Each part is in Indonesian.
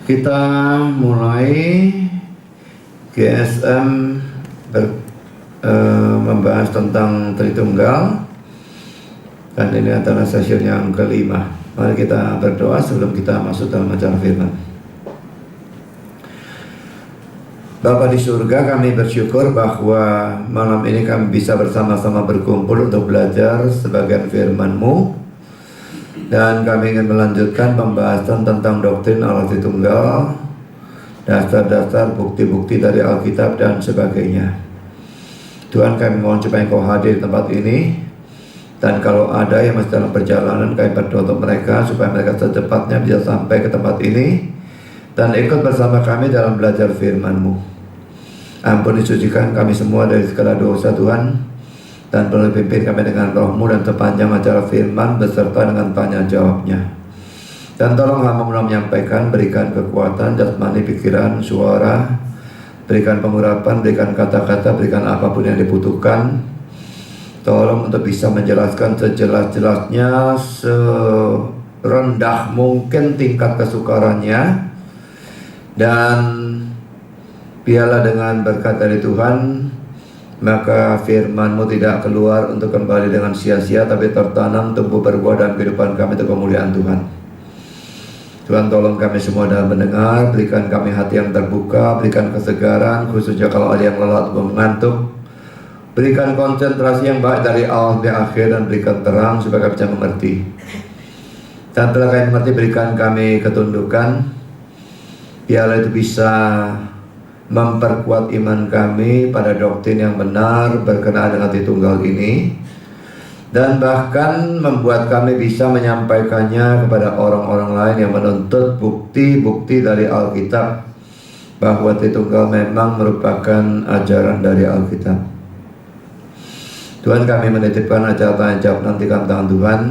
Kita mulai GSM membahas tentang Tritunggal, dan ini adalah sesi yang kelima. Mari kita berdoa sebelum kita masuk dalam acara firman. Bapa di surga, kami bersyukur bahwa malam ini kami bisa bersama-sama berkumpul untuk belajar sebagian firman-Mu. Dan kami ingin melanjutkan pembahasan tentang doktrin Allah Tritunggal, dasar-dasar bukti-bukti dari Alkitab dan sebagainya. Tuhan, kami mohon supaya Engkau hadir di tempat ini. Dan kalau ada yang masih dalam perjalanan, kami berdoa untuk mereka supaya mereka secepatnya bisa sampai ke tempat ini dan ikut bersama kami dalam belajar firman-Mu. Ampuni, sucikan kami semua dari segala dosa Tuhan, dan boleh pimpin kami dengan roh-Mu dan sepanjang acara firman beserta dengan tanya jawabnya. Dan tolong hamba-Mu menyampaikan, berikan kekuatan jasmani, pikiran, suara, berikan pengurapan, berikan kata-kata, berikan apapun yang dibutuhkan. Tolong untuk bisa menjelaskan sejelas-jelasnya, serendah mungkin tingkat kesukarannya. Dan biarlah dengan berkat dari Tuhan, maka firman-Mu tidak keluar untuk kembali dengan sia-sia, tapi tertanam, tumbuh, berbuah dalam kehidupan kami untuk kemuliaan Tuhan. Tuhan, tolong kami semua dalam mendengar, berikan kami hati yang terbuka, berikan kesegaran, khususnya kalau ada yang lelah atau mengantuk. Berikan konsentrasi yang baik dari awal sampai akhir, dan berikan terang supaya kami bisa mengerti. Dan setelah kami mengerti, berikan kami ketundukan, biarlah itu bisa memperkuat iman kami pada doktrin yang benar berkenaan dengan Tritunggal ini, dan bahkan membuat kami bisa menyampaikannya kepada orang-orang lain yang menuntut bukti-bukti dari Alkitab bahwa Tritunggal memang merupakan ajaran dari Alkitab. Tuhan, kami menitipkan acara tanya jawab nanti dalam tangan Tuhan.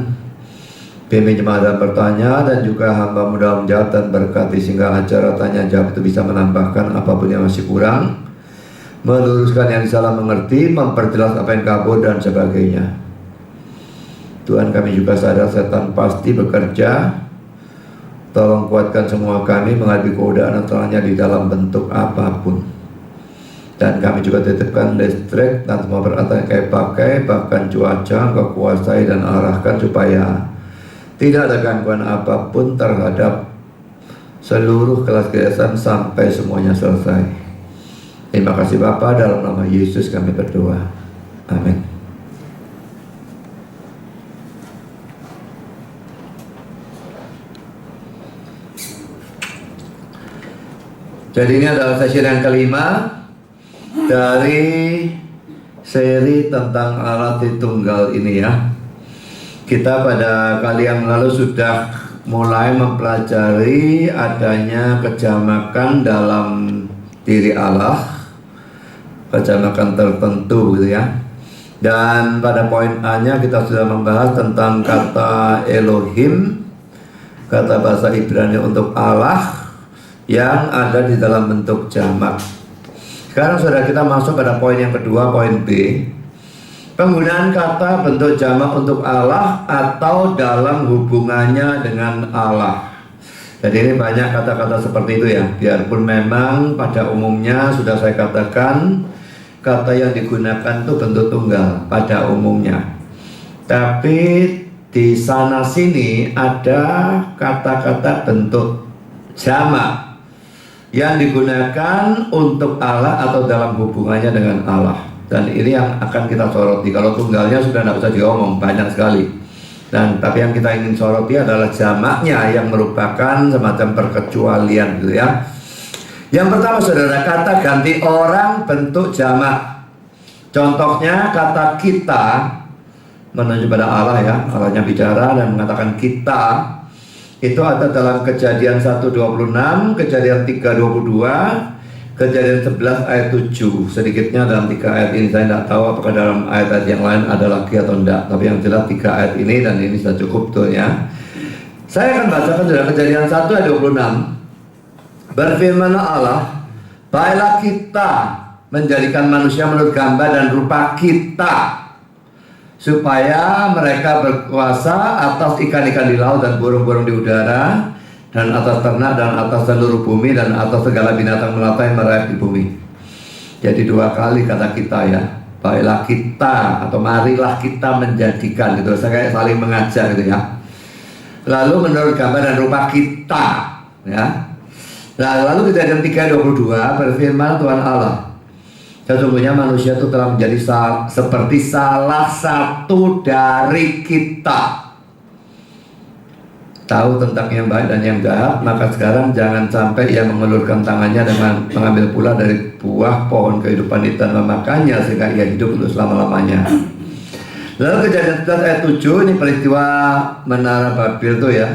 Pimpin jemaat dalam bertanya, dan juga hamba-Mu dalam menjawab, dan berkati sehingga acara tanya jawab itu bisa menambahkan apapun yang masih kurang, meluruskan yang salah mengerti, memperjelas apa yang kabur dan sebagainya. Tuhan, kami juga sadar setan pasti bekerja. Tolong kuatkan semua kami menghadapi godaan setelahnya di dalam bentuk apapun. Dan kami juga titipkan listrik dan semua peralatan yang kami pakai, bahkan cuaca, Engkau kuasai dan arahkan supaya tidak ada gangguan apapun terhadap seluruh kelas GSM sampai semuanya selesai. Terima kasih Bapa, dalam nama Yesus kami berdoa. Amin. Jadi ini adalah sesi yang kelima dari seri tentang Allah Tritunggal ini ya. Kita pada kali yang lalu sudah mulai mempelajari adanya kejamakan dalam diri Allah, kejamakan tertentu gitu ya. Dan pada poin A-nya kita sudah membahas tentang kata Elohim, kata bahasa Ibrani untuk Allah yang ada di dalam bentuk jamak. Sekarang saudara, kita masuk pada poin yang kedua, poin B. Penggunaan kata bentuk jamak untuk Allah atau dalam hubungannya dengan Allah. Jadi ini banyak kata-kata seperti itu ya. Biarpun memang pada umumnya sudah saya katakan, kata yang digunakan itu bentuk tunggal pada umumnya. Tapi di sana sini ada kata-kata bentuk jamak yang digunakan untuk Allah atau dalam hubungannya dengan Allah. Dan ini yang akan kita soroti. Kalau tunggalnya sudah tidak usah diomong, banyak sekali. Tapi yang kita ingin soroti adalah jamaknya yang merupakan semacam perkecualian gitu ya. Yang pertama saudara, kata ganti orang bentuk jamak. Contohnya kata kita menunjuk pada Allah ya. Allahnya bicara dan mengatakan kita. Itu ada dalam Kejadian 1:26, Kejadian 3:22, Kejadian 11 ayat 7. Sedikitnya dalam 3 ayat ini. Saya tidak tahu apakah dalam ayat-ayat yang lain ada lagi atau tidak, tapi yang jelas 3 ayat ini, dan ini sudah cukup tuh ya. Saya akan bacakan dalam Kejadian 1 ayat 26. Berfirmanlah Allah, baiklah kita menjadikan manusia menurut gambar dan rupa kita, supaya mereka berkuasa atas ikan-ikan di laut dan burung-burung di udara, dan atas ternak dan atas seluruh bumi dan atas segala binatang melata yang merayap di bumi. Jadi 2 kali kata kita ya, baiklah kita atau marilah kita menjadikan gitu. Saya kayak saling mengajar gitu ya. Lalu menurut gambar dan rupa kita ya. Nah, lalu Kejadian 3:22 berfirman Tuhan Allah, sesungguhnya manusia itu telah menjadi seperti salah satu dari kita, tahu tentang yang baik dan yang jahat. Maka sekarang jangan sampai ia mengulurkan tangannya dengan mengambil pula dari buah pohon kehidupan itu dan memakannya sehingga ia hidup untuk selama-lamanya. Lalu Kejadian 11 ayat 7, ini peristiwa Menara Babel itu ya.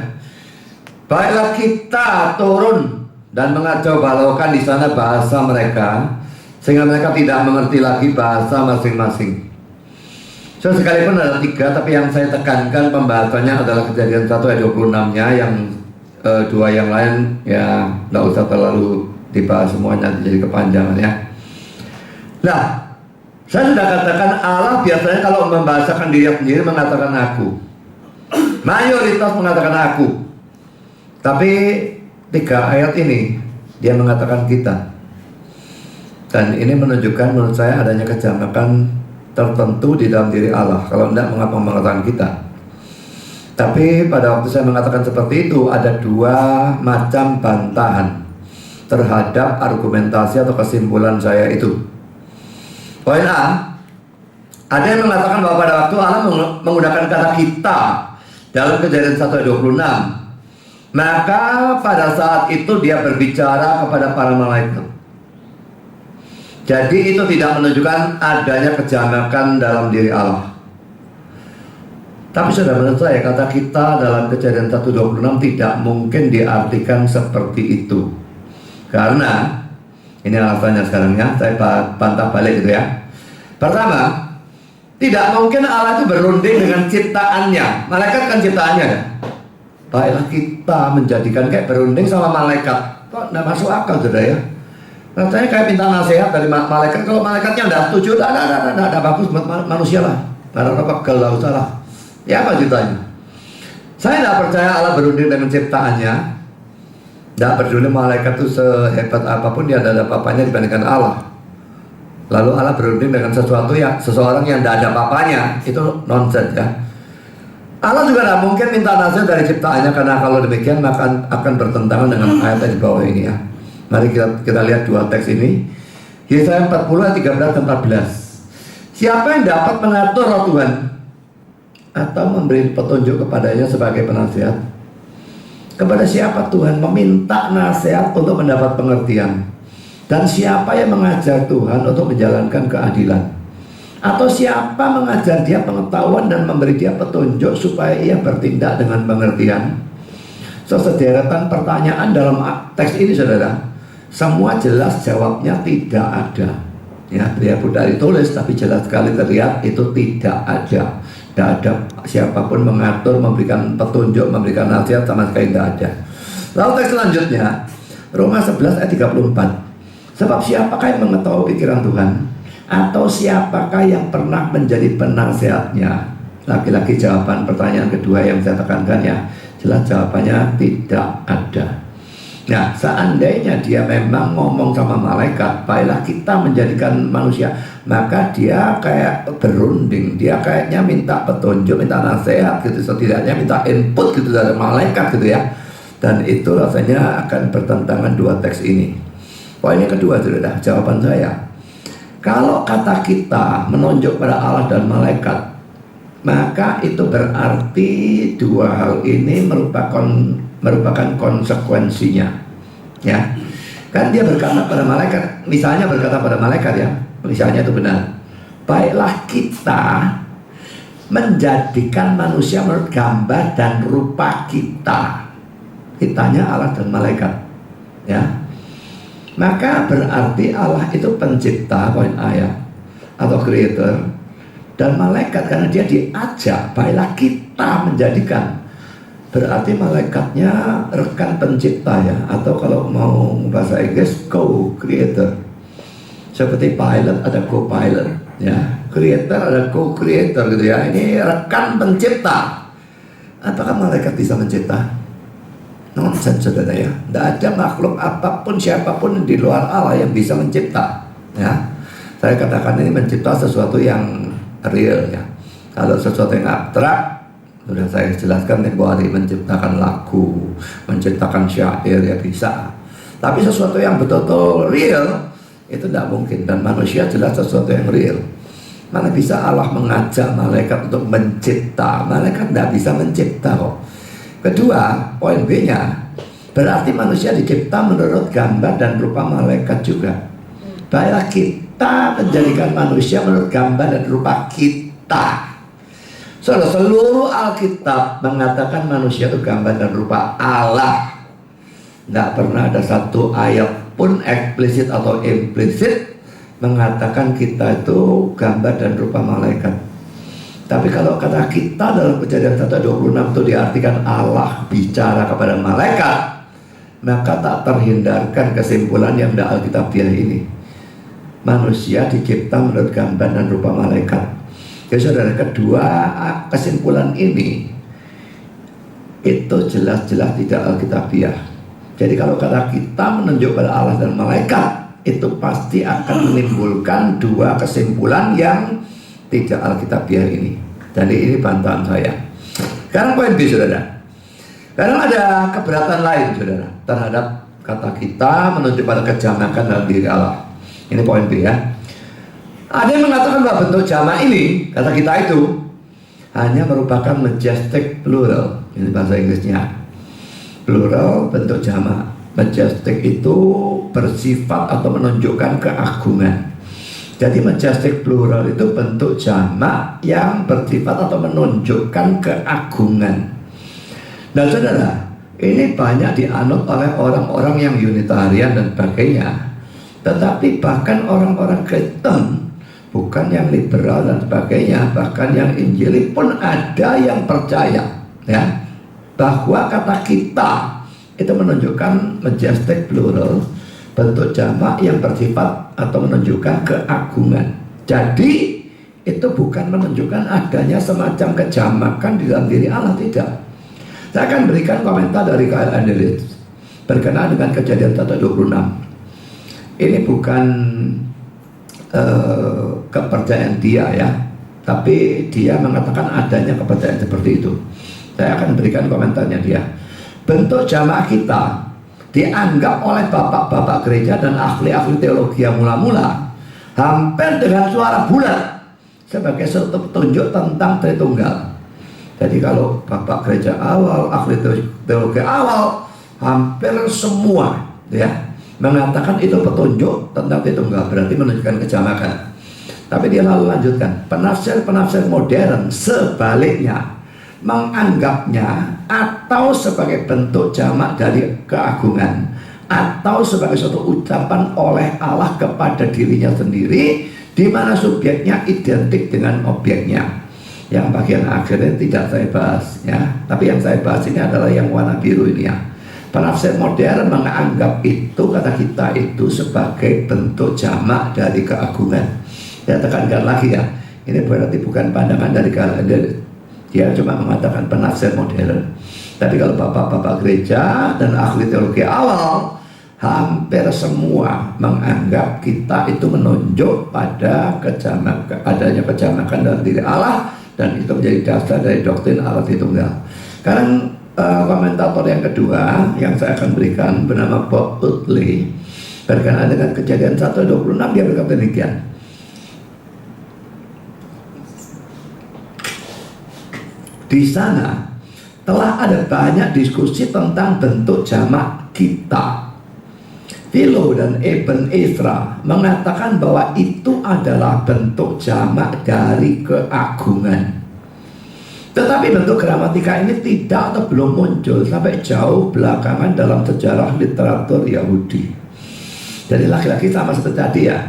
Baiklah kita turun dan mengacau balaukan di sana bahasa mereka, sehingga mereka tidak mengerti lagi bahasa masing-masing. So, sekalipun ada 3, tapi yang saya tekankan pembahasannya adalah Kejadian 1 ayat 26-nya, yang 2 yang lain ya tidak usah terlalu dibahas semuanya, jadi kepanjangan ya. Nah, saya sudah katakan Allah biasanya kalau membahasakan diri sendiri mengatakan aku. Mayoritas mengatakan aku. Tapi 3 ayat ini dia mengatakan kita. Dan ini menunjukkan menurut saya adanya kejamakan tertentu di dalam diri Allah. Kalau tidak, mengapa mengatakan kita? Tapi pada waktu saya mengatakan seperti itu, ada 2 macam bantahan terhadap argumentasi atau kesimpulan saya itu. Poin A, ada yang mengatakan bahwa pada waktu Allah menggunakan kata kita dalam Kejadian 1 ayat 26, maka pada saat itu dia berbicara kepada para malaikat. Jadi itu tidak menunjukkan adanya kejamakan dalam diri Allah. Tapi sudah menurut saya kata kita dalam Kejadian 1:26 tidak mungkin diartikan seperti itu. Karena ini alasannya sekarang ya, saya bantah balik gitu ya. Pertama, tidak mungkin Allah itu berunding dengan ciptaannya. Malaikat kan ciptaannya ya. Baiklah kita menjadikan kayak berunding sama malaikat. Kok tidak masuk akal sudah ya. Rasanya kayak minta nasihat dari malaikat. Kalau malaikatnya tidak setuju, tidak bagus buat manusia lah. Karena apa galau salah. Ya apa ceritanya? Saya tidak percaya Allah berunding dengan ciptaannya. Tidak peduli malaikat itu sehebat apapun, dia tidak ada apa-apanya dibandingkan Allah. Lalu Allah berunding dengan seseorang yang tidak ada apa-apanya. Itu nonsens ya. Allah juga tidak mungkin minta nasihat dari ciptaannya, karena kalau demikian maka akan bertentangan dengan ayat di bawah ini ya. Mari kita lihat 2 teks ini. Yesaya 40 ayat 13 dan 14. Siapa yang dapat mengatur roh Tuhan atau memberi petunjuk kepadanya sebagai penasihat? Kepada siapa Tuhan meminta nasihat untuk mendapat pengertian? Dan siapa yang mengajar Tuhan untuk menjalankan keadilan? Atau siapa mengajar dia pengetahuan dan memberi dia petunjuk supaya ia bertindak dengan pengertian? So, sederetan pertanyaan dalam teks ini saudara, semua jelas jawabnya tidak ada. Ya, biarpun tidak ditulis tapi jelas sekali terlihat itu tidak ada. Tidak ada siapapun mengatur, memberikan petunjuk, memberikan nasihat, sama sekali tidak ada. Lalu teks selanjutnya Roma 11 ayat 34. Sebab siapakah yang mengetahui pikiran Tuhan? Atau siapakah yang pernah menjadi penasehatnya? Lagi-lagi jawaban pertanyaan kedua yang saya tekankan ya, jelas jawabannya tidak ada. Nah, seandainya dia memang ngomong sama malaikat, baiklah kita menjadikan manusia, maka dia kayak berunding, dia kayaknya minta petunjuk, minta nasihat gitu, setidaknya minta input gitu dari malaikat gitu ya. Dan itu rasanya akan bertentangan 2 teks ini. Poin yang kedua sudah jawaban saya. Kalau kata kita menunjuk pada Allah dan malaikat, maka itu berarti 2 hal ini merupakan konsekuensinya ya. Kan dia berkata pada malaikat, misalnya berkata pada malaikat ya, misalnya itu benar, baiklah kita menjadikan manusia menurut gambar dan rupa kita. Kitanya Allah dan malaikat ya. Maka berarti Allah itu pencipta, poin A ya, atau creator, dan malaikat karena dia diajak, baiklah kita menjadikan. Berarti malaikatnya rekan pencipta ya, atau kalau mau bahasa Inggris co-creator. Seperti pilot ada co-pilot ya, creator ada co-creator gitu ya. Ini rekan pencipta. Apakah malaikat bisa mencipta? Nonsense saudara ya. Tidak ada makhluk apapun siapapun di luar Allah yang bisa mencipta. Ya, saya katakan ini mencipta sesuatu yang real ya. Kalau sesuatu yang abstrak, sudah saya jelaskan tempoh hari, menciptakan lagu, menciptakan syair ya bisa. Tapi sesuatu yang betul-betul real itu tidak mungkin. Dan manusia jelas sesuatu yang real. Mana bisa Allah mengajak malaikat untuk mencipta? Malaikat tidak bisa mencipta kok. Kedua, poin B-nya, berarti manusia dicipta menurut gambar dan rupa malaikat juga. Baiklah kita menjadikan manusia menurut gambar dan rupa kita. Seluruh Alkitab mengatakan manusia itu gambar dan rupa Allah. Tidak pernah ada satu ayat pun eksplisit atau implisit mengatakan kita itu gambar dan rupa malaikat. Tapi kalau kata kita dalam Kejadian 1:26 itu diartikan Allah bicara kepada malaikat, maka tak terhindarkan kesimpulan yang ada Alkitabiah ini. Manusia dicipta menurut gambar dan rupa malaikat. Jadi saudara, kedua kesimpulan ini itu jelas-jelas tidak Alkitabiah. Jadi kalau kata kita menunjuk pada Allah dan malaikat, itu pasti akan menimbulkan dua kesimpulan yang tidak Alkitabiah ini. Jadi ini bantahan saya. Sekarang poin B saudara. Sekarang ada keberatan lain saudara terhadap kata kita menunjuk pada kejamakan dalam diri Allah. Ini poin B ya. Ada yang mengatakan bahwa bentuk jamak ini, kata kita itu hanya merupakan majestic plural. Ini bahasa Inggrisnya. Plural bentuk jamak. Majestic itu bersifat atau menunjukkan keagungan. Jadi majestic plural itu bentuk jamak yang bersifat atau menunjukkan keagungan. Nah saudara, ini banyak dianut oleh orang-orang yang unitarian dan sebagainya. Tetapi bahkan orang-orang Kristen, bukan yang liberal dan sebagainya, bahkan yang Injili pun ada yang percaya ya, bahwa kata kita itu menunjukkan majestic plural, bentuk jamak yang bersifat atau menunjukkan keagungan. Jadi itu bukan menunjukkan adanya semacam kejamakan di dalam diri Allah, tidak. Saya akan berikan komentar dari Kyle Anderson berkenaan dengan Kejadian 1:26. Ini bukan kepercayaan dia ya, tapi dia mengatakan adanya kepercayaan seperti itu. Saya akan berikan komentarnya dia. Bentuk jamak kita dianggap oleh bapak-bapak gereja dan ahli-ahli teologi yang mula-mula hampir dengan suara bulat sebagai suatu petunjuk tentang Tritunggal. Jadi kalau bapak gereja awal, ahli teologi awal, hampir semua ya mengatakan itu petunjuk tentang Tritunggal, berarti menunjukkan kejamakan. Tapi dia lalu lanjutkan, penafsir-penafsir modern sebaliknya menganggapnya atau sebagai bentuk jamak dari keagungan, atau sebagai suatu ucapan oleh Allah kepada dirinya sendiri, di mana subjeknya identik dengan objeknya. Yang bagian akhirnya tidak saya bahas ya, tapi yang saya bahas ini adalah yang warna biru ini ya. Penafsir modern menganggap itu, kata kita itu sebagai bentuk jamak dari keagungan. Saya tekankan lagi ya, ini berarti bukan pandangan dari kalian. Dia cuma mengatakan penafsir modern. Tapi kalau bapak-bapak gereja dan ahli teologi awal, hampir semua menganggap kita itu menunjuk pada adanya kejamakan dalam diri Allah, dan itu menjadi dasar dari doktrin Allah Tritunggal. Sekarang komentator yang kedua yang saya akan berikan bernama Bob Utley berkenaan dengan Kejadian 1:26, dia berkata demikian. Di sana telah ada banyak diskusi tentang bentuk jamak kita. Philo dan Ibn Ezra mengatakan bahwa itu adalah bentuk jamak dari keagungan. Tetapi bentuk gramatika ini tidak atau belum muncul sampai jauh belakangan dalam sejarah literatur Yahudi. Jadi laki-laki sama seperti tadi ya,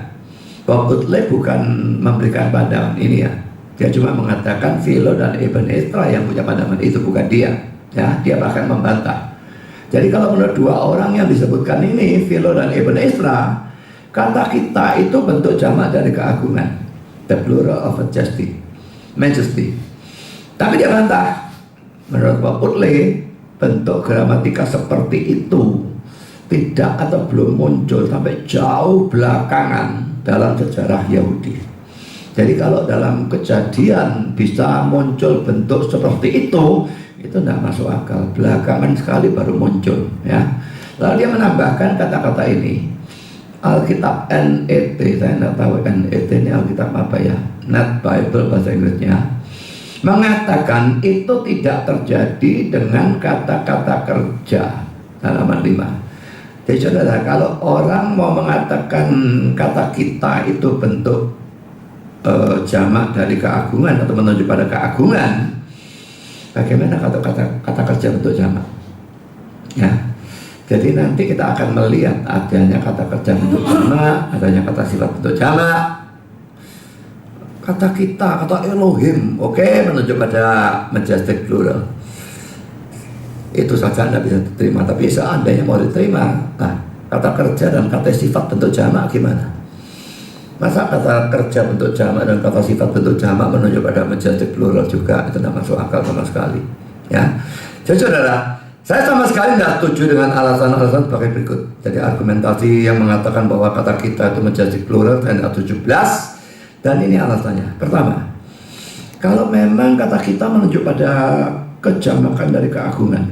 Bob Utley bukan memberikan pandangan ini ya. Dia cuma mengatakan Philo dan Ibn Ezra yang punya pandangan itu, bukan dia. Ya, dia bahkan membantah. Jadi kalau menurut dua orang yang disebutkan ini, Philo dan Ibn Ezra, kata kita itu bentuk jamak dari keagungan, the plural of majesty. Tapi dia bantah. Menurut Bob Utley, bentuk gramatika seperti itu tidak atau belum muncul sampai jauh belakangan dalam sejarah Yahudi. Jadi kalau dalam Kejadian bisa muncul bentuk seperti itu tidak masuk akal. Belakangan sekali baru muncul, ya. Lalu dia menambahkan kata-kata ini. Alkitab NET, saya tidak tahu NET ini Alkitab apa ya, Net Bible bahasa Inggrisnya, mengatakan itu tidak terjadi dengan kata-kata kerja, halaman 5. Jadi saudara, kalau orang mau mengatakan kata kita itu bentuk jamak dari keagungan atau menunjuk pada keagungan, bagaimana kata kerja bentuk jamak? Ya, jadi nanti kita akan melihat adanya kata kerja bentuk jamak, adanya kata sifat bentuk jamak, kata kita, kata Elohim, oke, menunjuk pada majestic plural. Itu saja Anda bisa diterima, tapi seandainya mau diterima, nah, kata kerja dan kata sifat bentuk jamak gimana? Masa kata kerja bentuk jamak dan kata sifat bentuk jamak menunjuk pada majestic plural juga? Itu tidak masuk akal sama sekali, ya. Jadi saudara, saya sama sekali tidak setuju dengan alasan-alasan sebagai berikut. Jadi argumentasi yang mengatakan bahwa kata kita itu majestic plural ayat 17, dan ini alasannya. Pertama, kalau memang kata kita menunjuk pada kejamakan dari keagungan,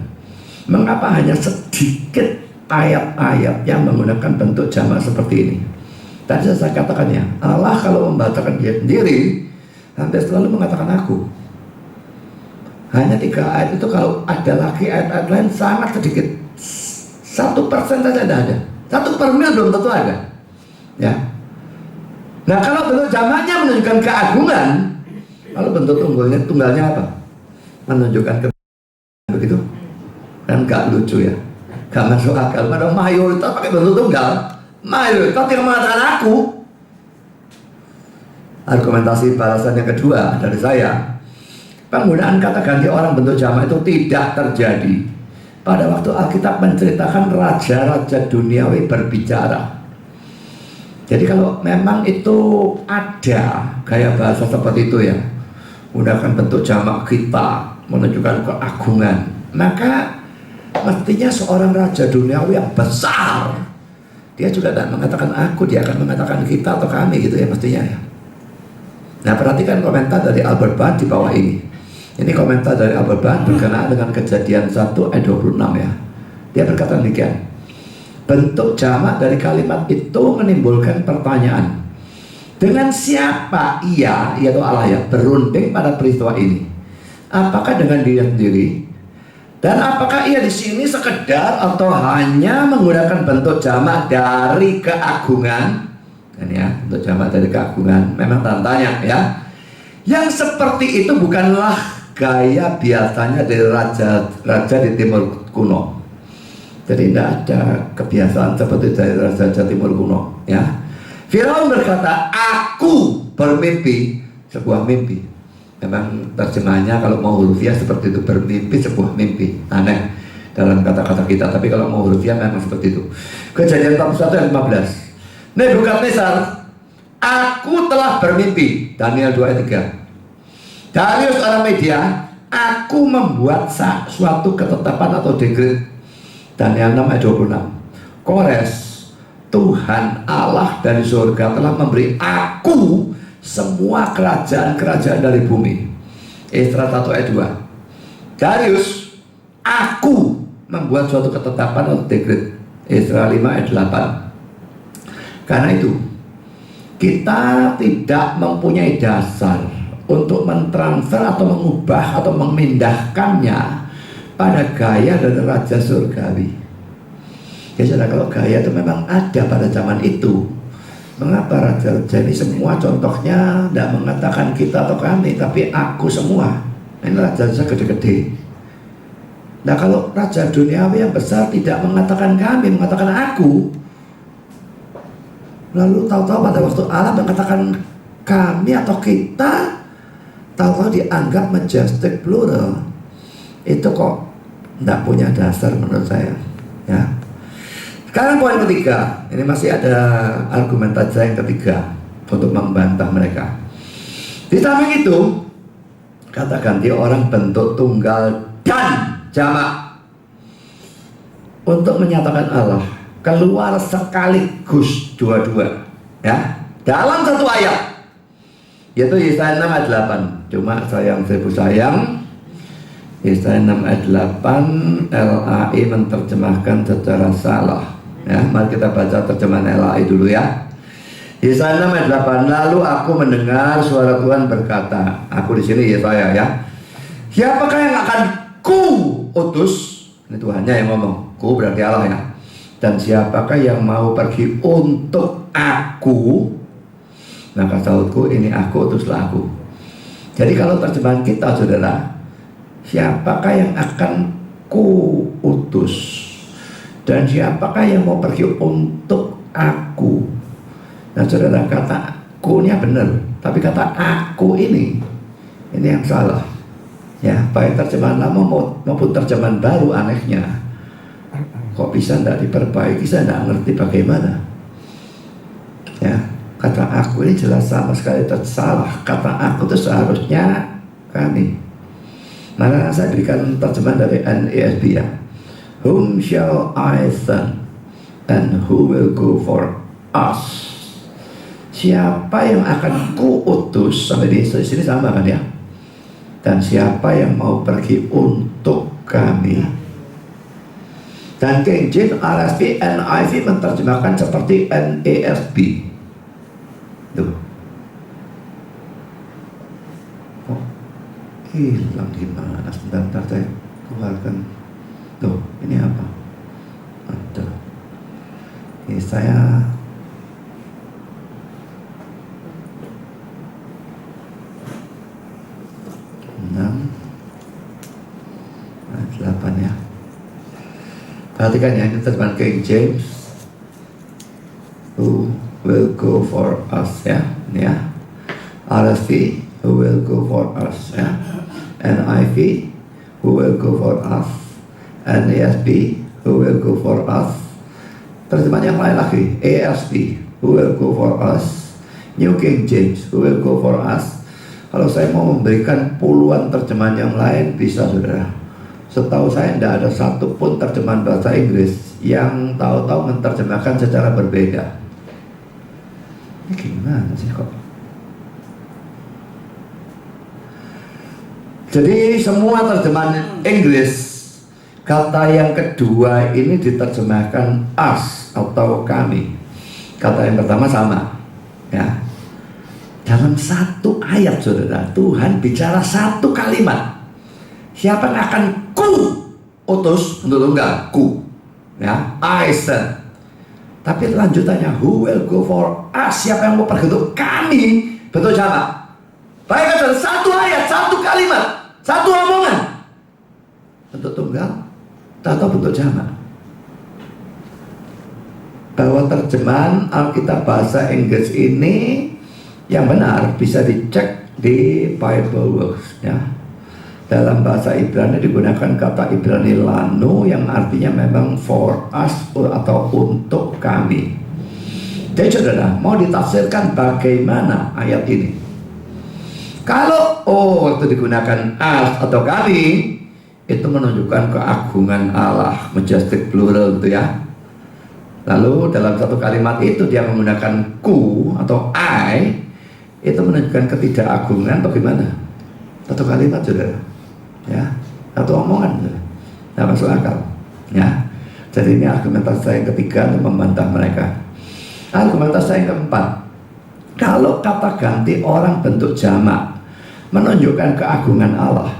mengapa hanya sedikit ayat-ayat yang menggunakan bentuk jamak seperti ini? Tadi saya katakan ya, Allah kalau membahasakan dia sendiri hampir selalu mengatakan aku. Hanya 3 ayat itu, kalau ada lagi ayat-ayat lain sangat sedikit. 1% saja tidak ada. 1/1000 belum tentu ada, ya. Nah, kalau bentuk jamaknya menunjukkan keagungan, kalau bentuk tunggalnya apa? Menunjukkan begitu, kan gak lucu ya, gak masuk akal. Pada mayoritas pakai bentuk tunggal, mayoritas yang mengatakan aku. Argumentasi balasan yang kedua dari saya, penggunaan kata ganti orang bentuk jamak itu tidak terjadi pada waktu Alkitab menceritakan raja-raja duniawi berbicara. Jadi kalau memang itu ada gaya bahasa seperti itu ya, menggunakan bentuk jamak kita menunjukkan keagungan, maka mestinya seorang raja duniawi yang besar, dia juga tidak mengatakan aku, dia akan mengatakan kita atau kami gitu ya, mestinya ya. Nah, perhatikan komentar dari Albert Barth di bawah ini. Ini komentar dari Albert Barth berkenaan dengan Kejadian 1 ayat 26 ya. Dia berkata demikian. Bentuk jamak dari kalimat itu menimbulkan pertanyaan. Dengan siapa ia, yaitu Allah ya, berunding pada peristiwa ini? Apakah dengan dia sendiri? Dan apakah ia di sini sekedar atau hanya menggunakan bentuk jamak dari keagungan? Dan ya, bentuk jamak dari keagungan. Memang tanya ya. Yang seperti itu bukanlah gaya biasanya dari raja di timur kuno. Jadi tidak ada kebiasaan seperti dari raja timur kuno, ya. Firaun berkata, aku bermimpi sebuah mimpi. Memang terjemahannya kalau mau hurufiah seperti itu, bermimpi sebuah mimpi. Aneh dalam kata-kata kita, tapi kalau mau hurufiah memang seperti itu. Kejadian 41 ayat 15. Nebukadnezar, aku telah bermimpi. Daniel 2 ayat 3. Darius orang Media, aku membuat suatu ketetapan atau dekret. Daniel 6 ayat 26. Kores, Tuhan Allah dari surga telah memberi aku semua kerajaan-kerajaan dari bumi. Esra 1 ayat 2. Darius, aku membuat suatu ketetapan atau dekret. Esra 5 ayat 8. Karena itu, kita tidak mempunyai dasar untuk mentransfer atau mengubah atau memindahkannya pada gaya dari raja surgawi. Ya saudara, kalau gaya itu memang ada pada zaman itu, mengapa raja-raja ini semua contohnya tidak mengatakan kita atau kami, tapi aku semua? Ini raja-raja gede-gede. Nah, kalau raja duniawi yang besar tidak mengatakan kami, mengatakan aku, lalu tahu-tahu pada waktu Allah mengatakan kami atau kita, tahu-tahu dianggap majestic plural, itu kok tidak punya dasar menurut saya, ya. Sekarang poin ketiga, ini masih ada argumentasi yang ketiga untuk membantah mereka. Di samping itu, kata ganti orang bentuk tunggal dan jamak untuk menyatakan Allah keluar sekaligus dua-dua, ya, dalam satu ayat, yaitu Yesaya 6 ayat 8. Cuma sayang seribu sayang, Yesaya 6 ayat 8 LAI menerjemahkan secara salah. Ya, mari kita baca terjemahan LAI dulu ya. Yesaya 6 ayat 8. Lalu aku mendengar suara Tuhan berkata, aku di sini Yesaya ya. Siapakah yang akan ku utus? Ini Tuhannya yang ngomong. Ku berarti Allah ya. Dan siapakah yang mau pergi untuk aku? Maka saudku, ini aku, utuslah aku. Jadi kalau terjemahan kita, saudara, siapakah yang akan ku utus? Dan siapakah yang mau pergi untuk aku? Nah saudara, kata ku-nya benar, tapi kata aku ini yang salah. Ya, baik terjemahan lama maupun terjemahan baru, anehnya kok bisa tidak diperbaiki, saya tidak ngerti bagaimana. Ya, kata aku ini jelas sama sekali salah. Kata aku itu seharusnya kami. Maka saya berikan terjemahan dari NASB ya. Whom shall I send and who will go for us? Siapa yang akan ku utus? Sampai di sini sama kan ya. Dan siapa yang mau pergi untuk kami? Dan King James, RSV, NIV menerjemahkan seperti NASB. Tuh. Oh, hilang gimana? Sebentar saya keluarkan. Tuh, ini apa? Ada. Ini saya ayat 8 ya. Perhatikan ya, ini terjemahan King James. Who will go for us ya, ini ya. RSV, who will go for us ya. NIV, who will go for us. NASB, who will go for us. Terjemahan yang lain lagi, ASB, who will go for us. New King James, who will go for us. Kalau saya mau memberikan puluhan terjemahan yang lain, bisa saudara. Setahu saya tidak ada satupun terjemahan bahasa Inggris yang tahu-tahu menerjemahkan secara berbeda. Ini gimana sih kok? Jadi semua terjemahan Inggris, kata yang kedua ini diterjemahkan us atau kami. Kata yang pertama sama, ya. Dalam satu ayat saudara, Tuhan bicara satu kalimat. Siapa yang akan ku utus? Untuk enggak, ku, ya, I send. Tapi lanjutannya, who will go for us? Siapa yang mau pergi untuk kami? Bentuk jamak. Baik, ada satu ayat, satu kalimat, satu omongan. Bentuk tunggal atau bentuk jamak. Bahwa terjemahan Alkitab bahasa Inggris ini yang benar bisa dicek di Bible Works ya. Dalam bahasa Ibrani digunakan kata Ibrani lanu yang artinya memang for us atau untuk kami. Jadi saudara, mau ditafsirkan bagaimana ayat ini? Kalau waktu digunakan us atau kami, itu menunjukkan keagungan Allah, majestic plural gitu ya. Lalu dalam satu kalimat itu dia menggunakan ku atau I, itu menunjukkan ketidakagungan bagaimana? Satu kalimat saudara, ya, satu omongan saudara. Nah, masuk akal ya. Jadi ini argumentasi saya yang ketiga untuk membantah mereka. Argumentasi saya yang keempat, kalau kata ganti orang bentuk jamak menunjukkan keagungan Allah,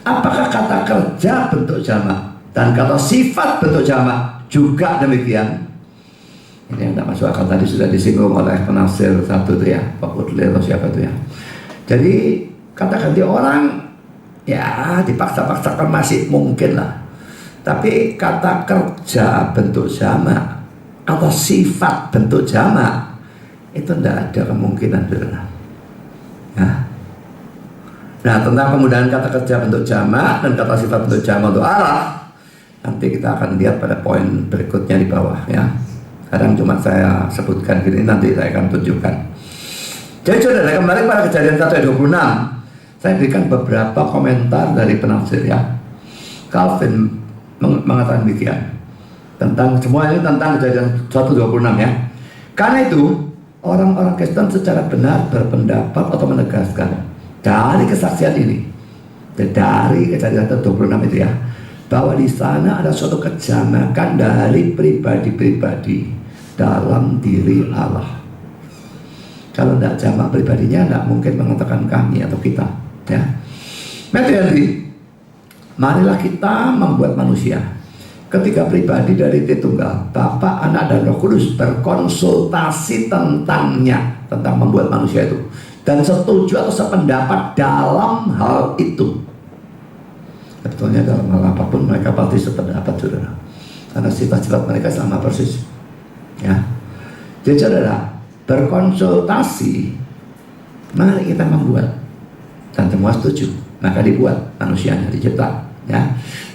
apakah kata kerja bentuk jamak dan kata sifat bentuk jamak juga demikian? Ini yang tidak masuk akal, tadi sudah disinggung oleh penafsir satu itu ya, Pak Udle atau siapa itu ya. Jadi kata ganti orang ya dipaksa-paksakan masih mungkin lah. Tapi kata kerja bentuk jamak atau sifat bentuk jamak itu tidak ada kemungkinan saudara. Ya. Nah, tentang penggunaan kata kerja bentuk jamak dan kata sifat bentuk jamak untuk Allah, nanti kita akan lihat pada poin berikutnya di bawah ya. Kadang cuma saya sebutkan gini, nanti saya akan tunjukkan. Jadi saudara, kembali pada Kejadian 1 ayat 26, saya berikan beberapa komentar dari penafsir ya. Calvin mengatakan demikian, Tentang semua ini tentang Kejadian 1:26 ya. Karena itu orang-orang Kristen secara benar berpendapat atau menegaskan dari kesaksian ini, dari Kejadian 1:26 itu ya, bahwa di sana ada suatu kejamakan dari pribadi-pribadi dalam diri Allah. Kalau tidak jamak pribadinya, tidak mungkin mengatakan kami atau kita ya. Materi, marilah kita membuat manusia. Ketiga pribadi dari Tritunggal, Bapa, Anak, dan Roh Kudus berkonsultasi tentangnya, tentang membuat manusia itu, dan setuju atau sependapat dalam hal itu. Sebetulnya dalam hal apapun mereka pasti sependapat, saudara, karena sifat-sifat mereka sama persis ya. Jadi saudara, berkonsultasi, mari kita membuat, dan semua setuju, maka dibuat manusianya, dicipta ya.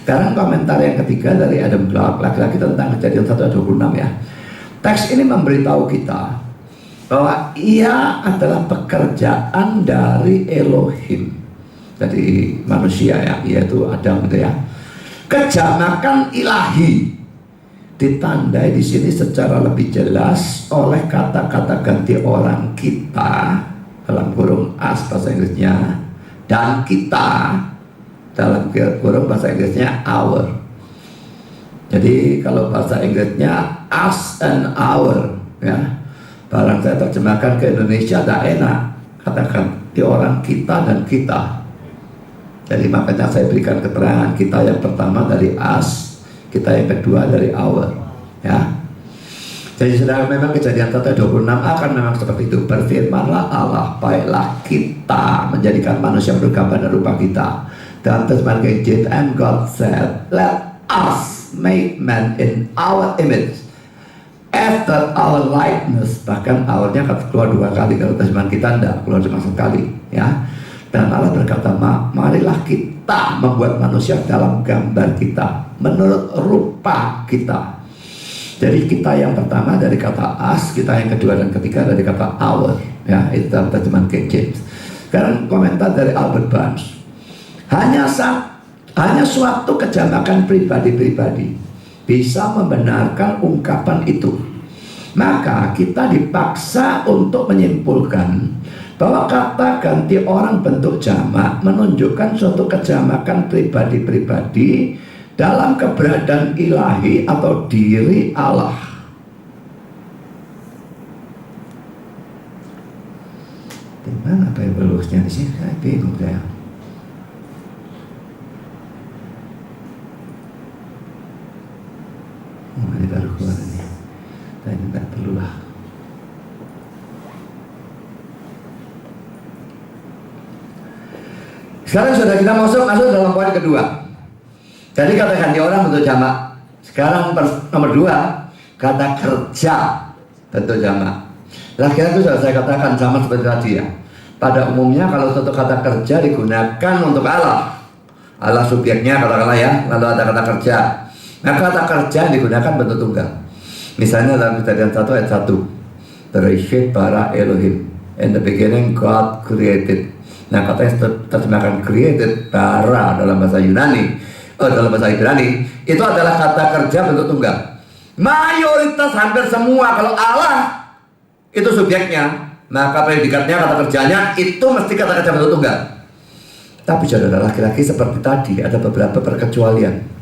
Sekarang komentar yang ketiga dari Adam Clarke, laki-laki, tentang Kejadian 1:26 ya. Teks ini memberitahu kita bahwa ia adalah pekerjaan dari Elohim, dari manusia ya, yaitu Adam gitu ya. Kejamakan ilahi ditandai di sini secara lebih jelas oleh kata-kata ganti orang kita, dalam kurung as bahasa Inggrisnya, dan kita dalam kurung bahasa Inggrisnya our. Jadi kalau bahasa Inggrisnya us and our ya, barang saya terjemahkan ke Indonesia tidak enak, katakan di orang kita dan kita. Jadi makanya saya berikan keterangan, kita yang pertama dari us, kita yang kedua dari our ya. Jadi saudara, memang Kejadian 1:26 akan memang seperti itu. Berfirmanlah Allah, baiklah kita menjadikan manusia menurut gambar dan rupa kita. Dan terjemahan King James, and God said, let us make man in our image, after our likeness. Bahkan our-nya keluar 2 kali, kalau terjemahan kita tidak keluar cuma sekali ya. Dan Allah berkata, marilah kita membuat manusia dalam gambar kita, menurut rupa kita. Jadi kita yang pertama dari kata us, kita yang kedua dan ketiga dari kata our ya, itu dalam terjemahan King James. Sekarang komentar dari Albert Barnes. Hanya suatu kejamakan pribadi-pribadi bisa membenarkan ungkapan itu. Maka kita dipaksa untuk menyimpulkan bahwa kata ganti orang bentuk jamak menunjukkan suatu kejamakan pribadi-pribadi dalam keberadaan ilahi atau diri Allah. Di mana Bible-nya di sini? Saya bingung saya. Ini baru keluar ini. Saya tidak perlulah. Sekarang sudah kita masuk dalam poin kedua. Jadi kata ganti orang bentuk jamak. Sekarang nomor 2, kata kerja bentuk jamak. Lagi-lagi sudah saya katakan sama seperti tadi ya. Pada umumnya kalau satu kata kerja digunakan untuk Allah, Allah subjeknya katakanlah ya, lalu ada kata kerja. Nah kata kerja digunakan bentuk tunggal. Misalnya dalam Kejadian 1 ayat 1, Bereshit bara Elohim, in the beginning God created. Nah kata yang terjemahkan created, bara dalam bahasa Yunani, dalam bahasa Ibrani, itu adalah kata kerja bentuk tunggal. Mayoritas hampir semua kalau Allah itu subjeknya, maka predikatnya, kata kerjanya itu mesti kata kerja bentuk tunggal. Tapi saudara, laki-laki seperti tadi ada beberapa perkecualian.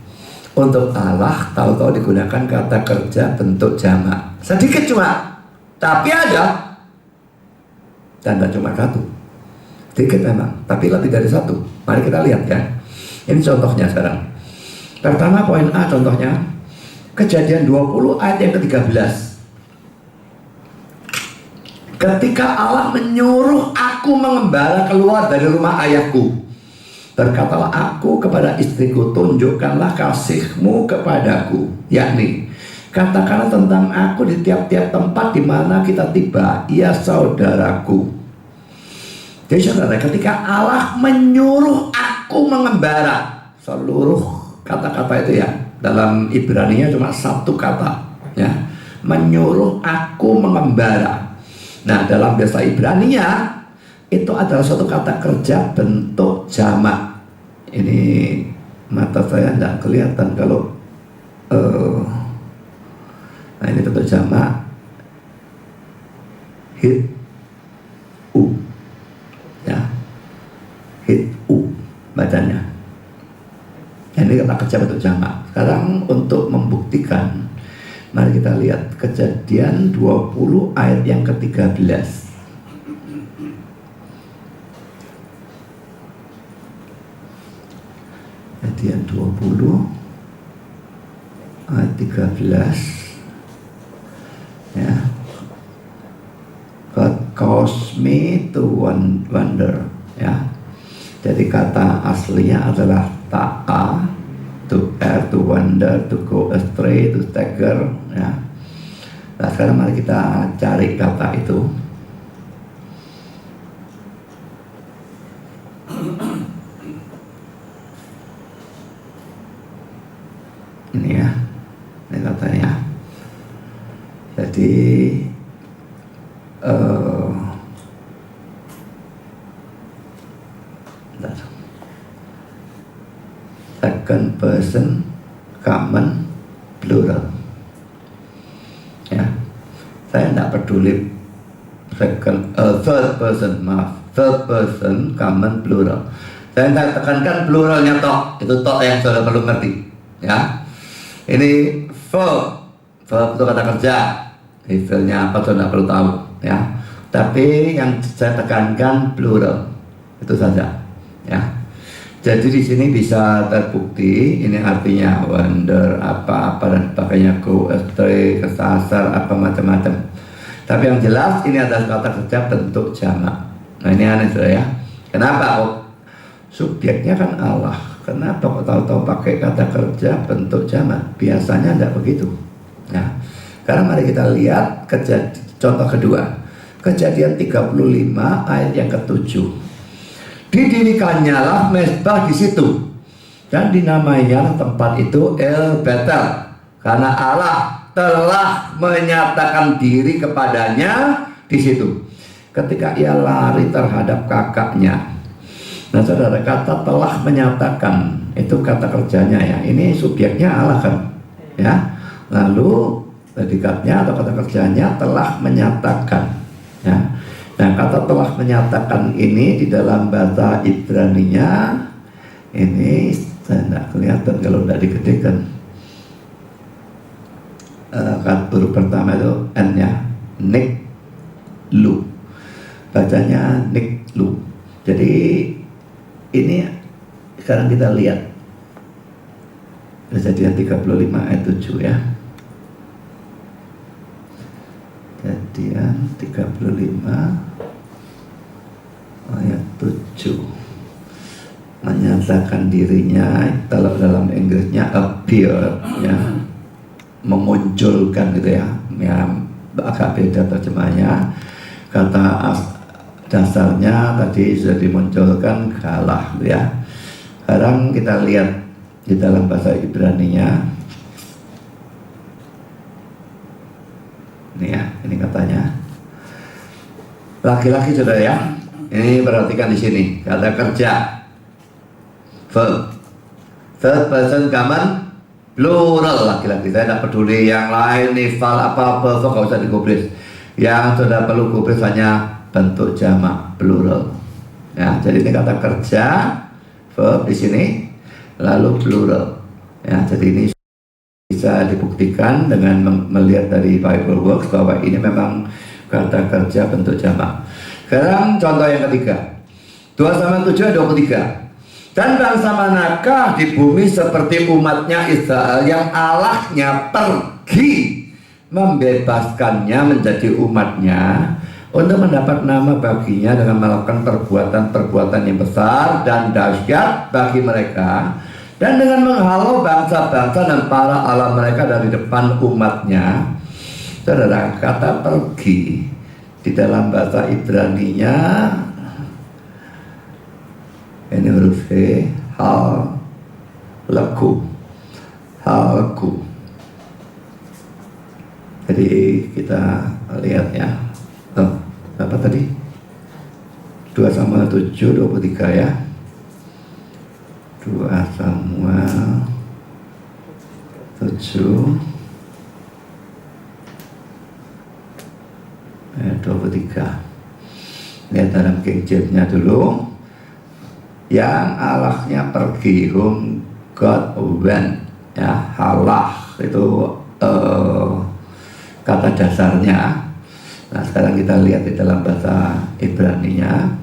Untuk Allah tahu-tahu digunakan kata kerja bentuk jamak. Sedikit cuma, tapi ada. Dan tidak cuma satu. Sedikit memang, tapi lebih dari satu. Mari kita lihat ya. Ini contohnya sekarang. Pertama poin A contohnya, Kejadian 20 ayat yang ke-13. Ketika Allah menyuruh aku mengembara keluar dari rumah ayahku, berkatalah aku kepada istriku, tunjukkanlah kasihmu kepadaku, yakni katakanlah tentang aku di tiap-tiap tempat di mana kita tiba, ia saudaraku. Jadi saudara, ketika Allah menyuruh aku mengembara, seluruh kata-kata itu ya, dalam Ibrani-nya cuma satu kata ya, menyuruh aku mengembara. Nah dalam bahasa Ibrani-nya itu adalah suatu kata kerja bentuk jamak. Ini mata saya tidak kelihatan kalau bentuk jamak hit u, ya, hit u bacanya. Ini kata kerja bentuk jamak. Sekarang untuk membuktikan, mari kita lihat Kejadian 20 ayat yang ke-13. Kejadian 20 ayat 13, ya. God caused me to wonder, ya. Jadi kata aslinya adalah ta'a, to err, to wander, to go astray, to stagger, ya. Nah, sekarang mari kita cari kata itu. Ini ya, ini katanya. Jadi second person common plural, ya. Saya tidak peduli third person, third person common plural. Saya tidak tekankan pluralnya tok, itu tok yang sudah perlu ngerti, ya. Ini verb itu kata kerja. Verbnya apa sudah perlu tahu, ya. Tapi yang saya tekankan plural itu saja, ya. Jadi di sini bisa terbukti ini artinya wonder apa dan sebagainya, go astray, kesasar, apa macam-macam. Tapi yang jelas ini adalah kata kerja bentuk jamak. Nah ini aneh sudah, ya. Kenapa? Oh, subjeknya kan Allah. Kenapa kok tahu-tahu pakai kata kerja bentuk jamak? Biasanya tidak begitu, ya. Sekarang mari kita lihat contoh kedua. Kejadian 35 ayat yang ke-7. Didirikannya lah mezbah di situ dan dinamainya tempat itu El Betel, karena Allah telah menyatakan diri kepadanya di situ ketika ia lari terhadap kakaknya. Nah saudara, kata telah menyatakan itu kata kerjanya, ya. Ini subjeknya Allah kan, ya. Lalu predikatnya atau kata kerjanya telah menyatakan, ya. Nah kata telah menyatakan ini di dalam bahasa Ibraninya ini saya tidak kelihatan kalau tidak digedekan. Kata huruf pertama itu N-nya, niklu, bacanya niklu. Jadi ini sekarang kita lihat Kejadian 35 ayat 7, ya. Kejadian 35 ayat 7 menyatakan dirinya, kalau dalam Inggrisnya appear, ya, memunculkan gitu, ya. Ya agak beda terjemahnya. Kata dasarnya tadi sudah dimunculkan kalah, ya. Sekarang kita lihat di dalam bahasa Ibraninya. Ini, ya, ini katanya laki-laki sudah, ya. Ini perhatikan di sini kata kerja verb third person common plural, laki-laki. Saya tidak peduli yang lain nifal apa-apa, nggak usah digubris. Yang sudah perlu gubris hanya bentuk jamak plural, ya. Jadi ini kata kerja verb di sini lalu plural, ya. Jadi ini bisa dibuktikan dengan melihat dari Bible Works bahwa ini memang kata kerja bentuk jamak. Sekarang contoh yang ketiga, 2 Samuel 7 ayat 23. Dan bangsa manakah di bumi seperti umatnya Israel yang Allahnya pergi membebaskannya menjadi umatnya untuk mendapat nama baginya dengan melakukan perbuatan-perbuatan yang besar dan dahsyat bagi mereka, dan dengan menghalau bangsa-bangsa dan para Allah mereka dari depan umatnya. Saudara, kata pergi di dalam bahasa Ibraninya ini huruf V, halku. Jadi kita lihat, ya. Apa tadi? 2 Samuel 7 23, ya. 2 Samuel 7 dalam King James-nya dulu. Yang alahnya pergi, whom God went, ya, halah itu kata dasarnya. Nah, sekarang kita lihat di dalam bahasa Ibrani-nya.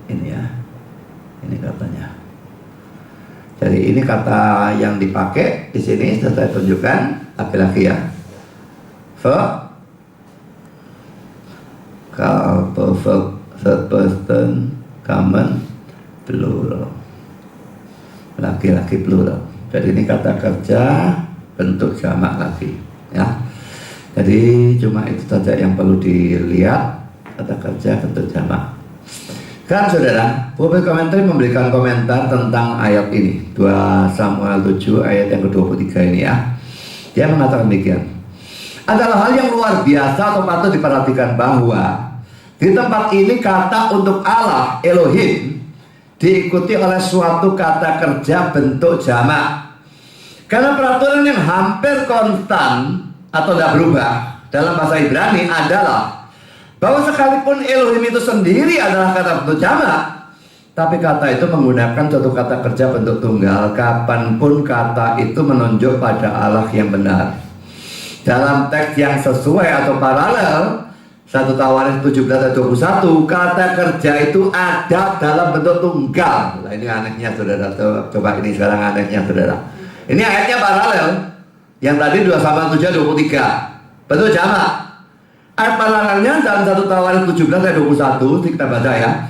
Ini ya, ini katanya. Jadi ini kata yang dipakai di sini sudah saya tunjukkan laki-laki ya. Verb, kalau verb third person, common, plural, laki-laki plural. Jadi ini kata kerja bentuk jamak lagi ya. Jadi cuma itu saja yang perlu dilihat, kata kerja bentuk jamak. Kan saudara, pulpit komentari memberikan komentar tentang ayat ini, 2 Samuel 7 ayat yang ke-23 ini ya. Dia mengatakan demikian. Adalah hal yang luar biasa atau patut diperhatikan bahwa di tempat ini kata untuk Allah, Elohim, diikuti oleh suatu kata kerja bentuk jamak. Karena peraturan yang hampir konstan atau tidak berubah dalam bahasa Ibrani adalah bahwa sekalipun Elohim itu sendiri adalah kata bentuk jamak, tapi kata itu menggunakan suatu kata kerja bentuk tunggal kapanpun kata itu menunjuk pada Allah yang benar. Dalam teks yang sesuai atau paralel 1 Tawarik 17 ayat 21, kata kerja itu ada dalam bentuk tunggal. Nah, ini anehnya saudara, coba ini sekarang anehnya saudara. Ini ayatnya paralel. Yang tadi 2 Samuel 7 23 bentuk jamak. Ayat paralelnya dalam 1 Tawarik 17 ayat 21 kita baca ya.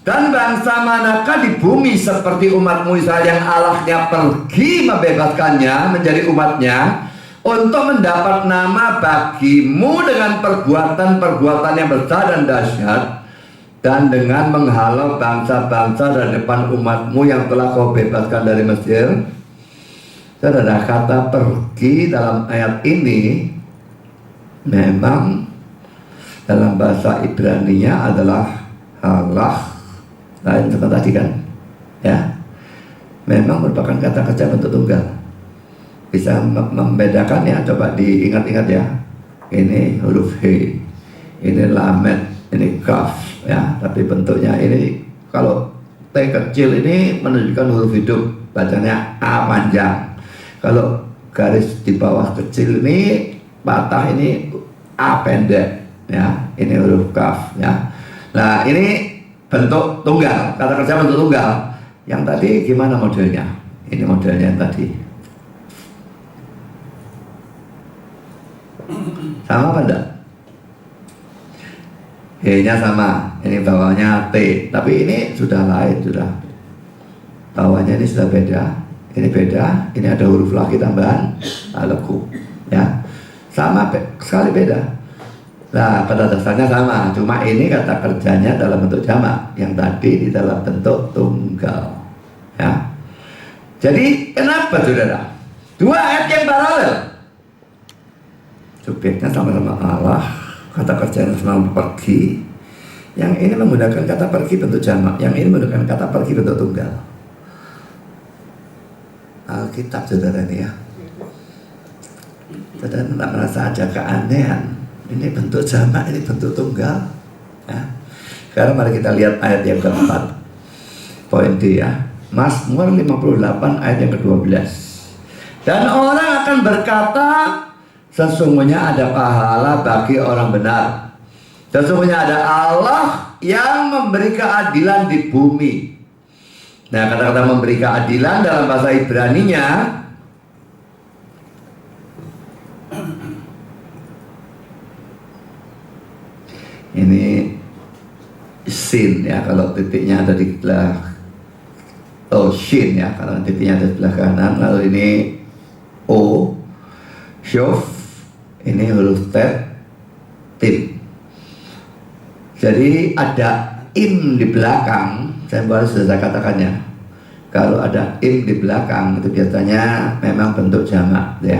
Dan bangsa manakah di bumi seperti umatmu Israel yang Allahnya pergi membebaskannya menjadi umatnya untuk mendapat nama bagimu dengan perbuatan-perbuatan yang besar dan dahsyat, dan dengan menghalau bangsa-bangsa dari depan umatmu yang telah kau bebaskan dari Mesir. Saudara, kata pergi dalam ayat ini memang dalam bahasa Ibrani-nya adalah halah, lain seperti tadi kan ya, memang merupakan kata kerja bentuk tunggal. Bisa membedakannya, coba diingat-ingat ya. Ini huruf H, ini lamed, ini kaf ya, tapi bentuknya ini kalau T kecil ini menunjukkan huruf hidup, bacanya A panjang. Kalau garis di bawah kecil ini patah, ini A pendek ya, ini huruf kaf ya. Nah, ini bentuk tunggal, kata kerja bentuk tunggal. Yang tadi gimana modelnya? Ini modelnya yang tadi. Sama apa enggak? E-nya sama, ini bawahnya T, tapi ini sudah lain, sudah bawahnya ini sudah beda, ini beda, ini ada huruf lagi tambahan, aleku, ya, sama sekali beda. Nah, pada dasarnya sama, cuma ini kata kerjanya dalam bentuk jamak, yang tadi di dalam bentuk tunggal, ya. Jadi kenapa saudara? Dua ayat yang paralel. Subjeknya sama-sama Allah, kata kerjanya sama pergi. Yang ini menggunakan kata pergi bentuk jamak, yang ini menggunakan kata pergi bentuk tunggal. Alkitab saudara ini ya. Saudara tidak merasa ada keanehan. Ini bentuk jamak, ini bentuk tunggal. Ya. Sekarang mari kita lihat ayat yang keempat. Poin D ya. Mazmur 58 ayat yang ke-12. Dan orang akan berkata, sesungguhnya ada pahala bagi orang benar. Sesungguhnya ada Allah yang memberi keadilan di bumi. Nah, kata-kata memberi keadilan dalam bahasa Ibrani-nya ini sin ya, kalau titiknya ada di sebelah shin ya, kalau titiknya ada di sebelah kanan. Lalu ini o, shof, ini huruf tet, tim. Jadi ada im di belakang. Saya baru sudah katakannya. Kalau ada im di belakang itu biasanya memang bentuk jamak ya.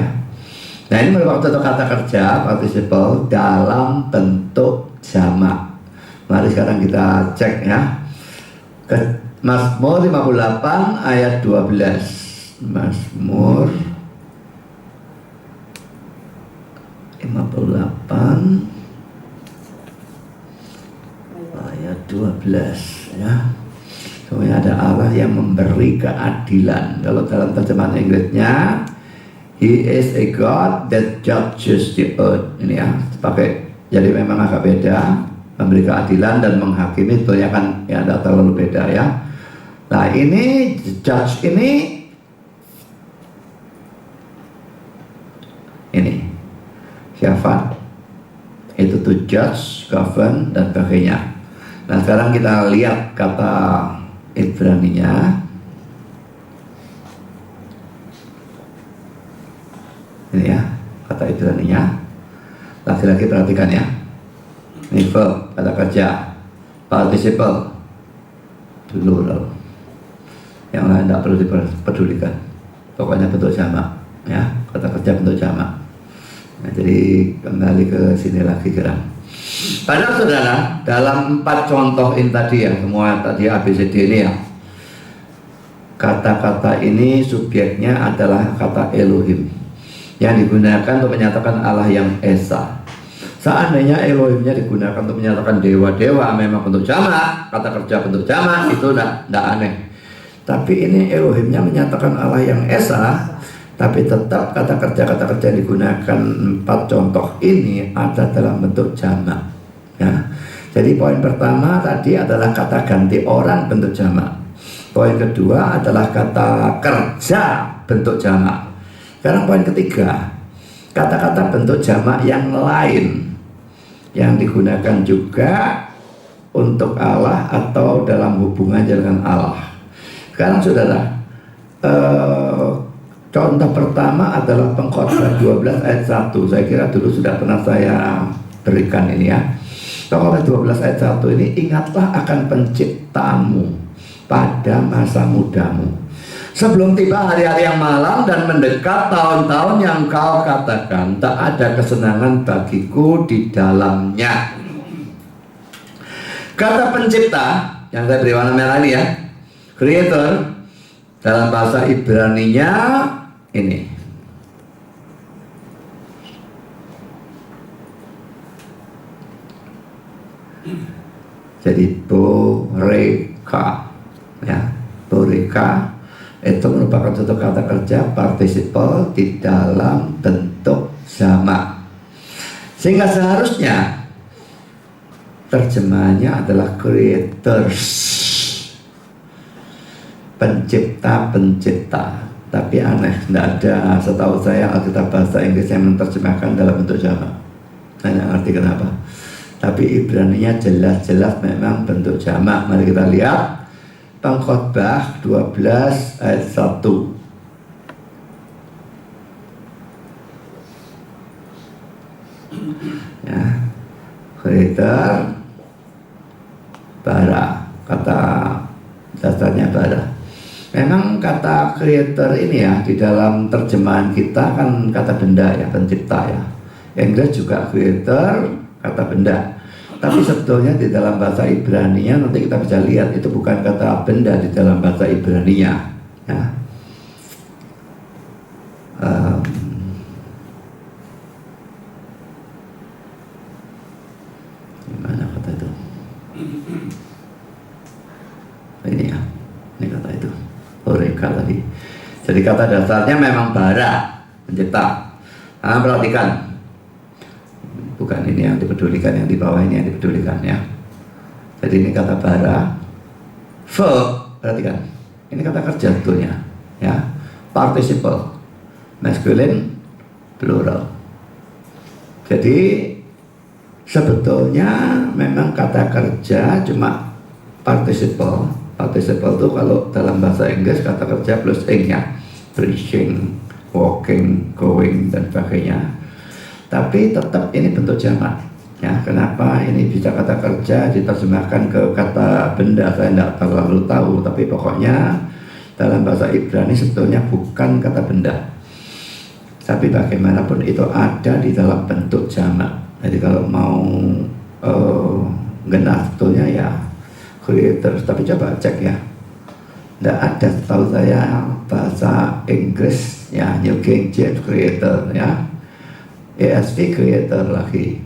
Nah, ini merupakan satu kata kerja participle dalam bentuk jamak. Mari sekarang kita cek ya. Mazmur 58 ayat 12. Mazmur 58 ayat 12 ya. Semuanya ada Allah yang memberi keadilan. Kalau dalam terjemahan Inggrisnya, He is a God that judges the earth. Ini ya, pakai. Jadi memang agak beda. Memberi keadilan dan menghakimi itu ya kan, ya tidak terlalu beda ya. Nah ini judge ini siapa? Itu to judge, govern dan sebagainya. Nah sekarang kita lihat kata Ibraninya. Ini ya, kata Ibraninya. Lagi-lagi perhatikan ya. Ini verb, kata kerja, participle, plural. Yang lain tidak perlu dipedulikan. Pokoknya bentuk jamak, ya. Kata kerja bentuk jamak. Nah, jadi kembali ke sini lagi gerak. Padahal saudara, dalam 4 contoh ini tadi ya, semua tadi ABCD ini ya, kata-kata ini subjeknya adalah kata Elohim yang digunakan untuk menyatakan Allah yang Esa. Seandainya Elohimnya digunakan untuk menyatakan dewa-dewa memang bentuk jamak, kata kerja bentuk jamak, itu tidak aneh. Tapi ini Elohimnya menyatakan Allah yang Esa, tapi tetap kata kerja yang digunakan 4 contoh ini ada dalam bentuk jamak ya. Jadi poin pertama tadi adalah kata ganti orang bentuk jamak. Poin kedua adalah kata kerja bentuk jamak. Sekarang poin ketiga, kata-kata bentuk jamak yang lain yang digunakan juga untuk Allah atau dalam hubungan dengan Allah. Sekarang saudara, contoh pertama adalah Pengkhotbah 12 ayat 1. Saya kira dulu sudah pernah saya berikan ini ya. Pengkhotbah 12 ayat 1 ini, ingatlah akan penciptamu pada masa mudamu, sebelum tiba hari-hari yang malam dan mendekat tahun-tahun yang kau katakan tak ada kesenangan bagiku di dalamnya. Kata pencipta yang saya beri warna merah ini ya, creator, dalam bahasa Ibraninya ini jadi boreka ya. Boreka itu merupakan suatu kata kerja participle di dalam bentuk jamak, sehingga seharusnya terjemahannya adalah creators, pencipta. Tapi aneh, tidak ada, setahu saya Alkitab bahasa Inggris yang menerjemahkan dalam bentuk jamak. Saya tidak ngerti kenapa. Tapi Ibraninya jelas-jelas memang bentuk jamak. Mari kita lihat Pengkhotbah 12 ayat 1. Ya, creator, bara, kata dasarnya bara. Memang kata creator ini ya, di dalam terjemahan kita kan kata benda ya, pencipta ya. Inggris juga creator, kata benda. Tapi sebetulnya di dalam bahasa Ibraninya nanti kita bisa lihat itu bukan kata benda di dalam bahasa Ibraninya ya. Gimana kata itu? Ini ya, ini kata itu. Boreka tadi. Jadi kata dasarnya memang bara, pencipta. Nah, perhatikan. Bukan ini yang dipedulikan, yang di bawah ini yang dipedulikan ya. Jadi ini kata bara, verb, perhatikan. Ini kata kerja sebetulnya ya. Participle, masculine, plural. Jadi sebetulnya memang kata kerja cuma participle. Participle itu kalau dalam bahasa Inggris kata kerja plus ing ya, preaching, walking, going dan sebagainya. Tapi tetap ini bentuk jamak ya. Kenapa ini bisa kata kerja diterjemahkan ke kata benda saya tidak terlalu tahu. Tapi pokoknya dalam bahasa Ibrani sebetulnya bukan kata benda. Tapi bagaimanapun itu ada di dalam bentuk jamak. Jadi kalau mau genah sebetulnya ya creators. Tapi coba cek ya, tidak ada setahu saya bahasa Inggris ya, New King James creator ya, ESV creator lagi,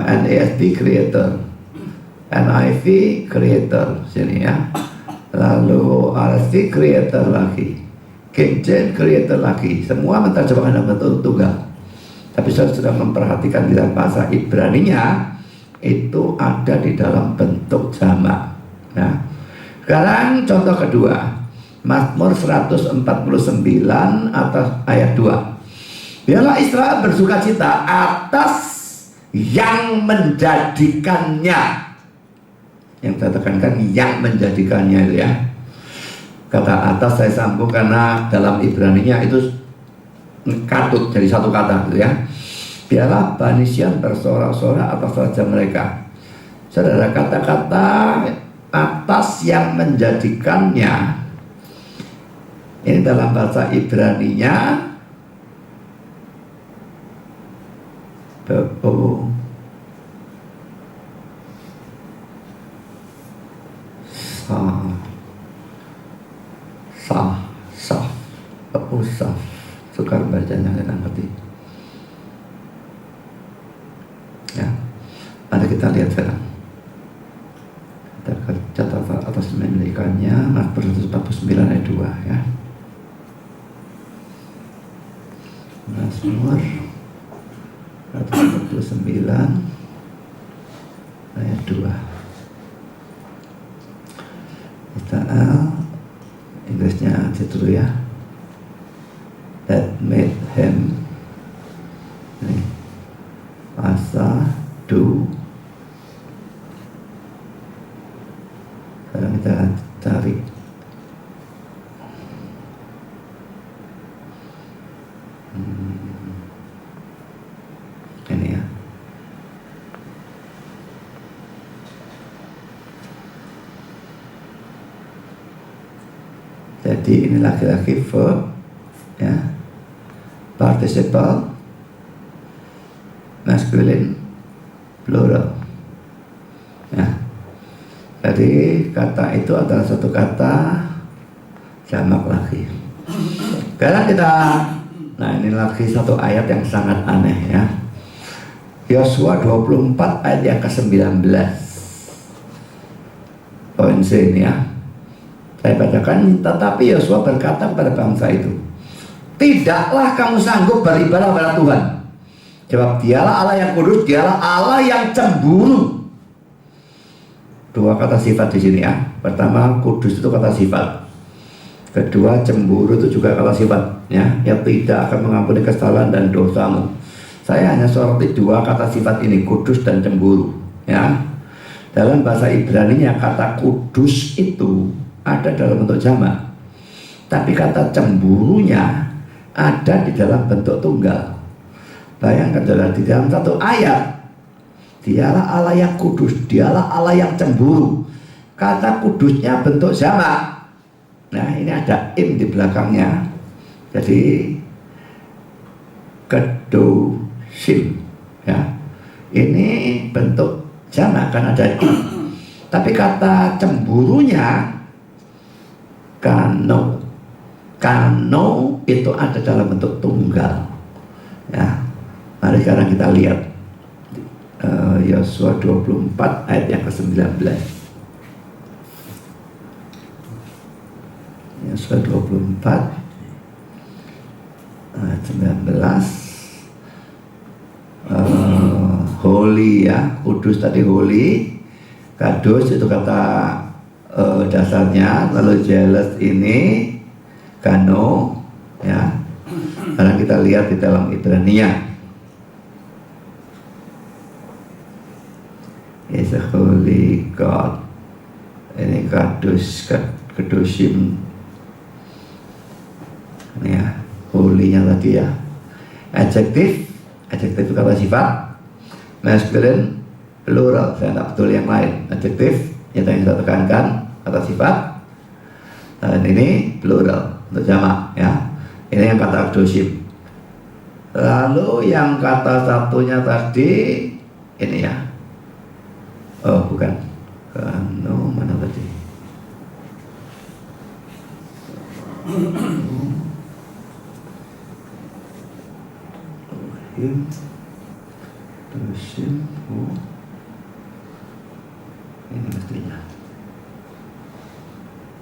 NASB creator, NIV creator sini ya, lalu RSV creator lagi, King James creator lagi, semua menerjemahkan dalam bentuk tunggal. Tapi saya sudah memperhatikan di dalam bahasa Ibraninya itu ada di dalam bentuk jamak. Ya. Sekarang contoh kedua, Mazmur 149 atas ayat 2. Biarlah Israel bersukacita atas yang menjadikannya. Yang saya tekankan yang menjadikannya itu ya. Kata atas saya sambung karena dalam Ibraninya itu katut jadi satu kata gitu ya. Biarlah Bani Sion bersorak-sorak atas raja mereka. Saudara, kata-kata atas yang menjadikannya ini dalam bahasa Ibraninya sukar bacanya, saya ngerti ya. Mari kita lihat sekarang, kita catat atas menjadikannya Mazmur 149 ayat 2 ya. Mazmur 149 ayat 2. Kita Inggrisnya dulu ya. That made him Asa do. Sekarang kita cari ini ya. Jadi ini laki-laki verb ya, participle masculine plural ya. Jadi kata itu adalah satu kata jamak laki. Sekarang kita, nah ini lagi satu ayat yang sangat aneh ya. Yosua 24 ayat yang ke-19. Poin C ini ya. Saya bacakan, tetapi Yosua berkata kepada bangsa itu, tidaklah kamu sanggup beribadah kepada Tuhan, sebab dialah Allah yang kudus, dialah Allah yang cemburu. Dua kata sifat di sini ya. Pertama, kudus itu kata sifat. Kedua, cemburu itu juga kata sifat ya, yang tidak akan mengampuni kesalahan dan dosamu. Saya hanya soroti dua kata sifat ini, kudus dan cemburu ya. Dalam bahasa Ibraninya kata kudus itu ada dalam bentuk jamak, tapi kata cemburunya ada di dalam bentuk tunggal. Bayangkan saudara, di dalam satu ayat, dialah Allah yang kudus, dialah Allah yang cemburu. Kata kudusnya bentuk jamak. Nah ini ada im di belakangnya. Jadi kedoshim ya. Ini bentuk jamak kan ada im. Tapi kata cemburunya kano itu ada dalam bentuk tunggal ya. Mari sekarang kita lihat Yosua 24 ayat yang ke-19. Yosua 24 ayat 19. Holy ya, kudus tadi holy, kados itu kata dasarnya, lalu jealous ini kano ya. Sekarang kita lihat di dalam Ibrania. Is a holy God. Ini kedoshim ini ya, holy-nya tadi ya. Adjektif itu kata sifat, masculine plural, saya tidak betul yang lain. Adjektif yang tadi saya tekankan kata sifat, dan ini plural untuk jamak ya. Ini yang kata kedoshim. Lalu yang kata satunya tadi ini ya. Oh bukan, Mana tadi? Ini mestinya.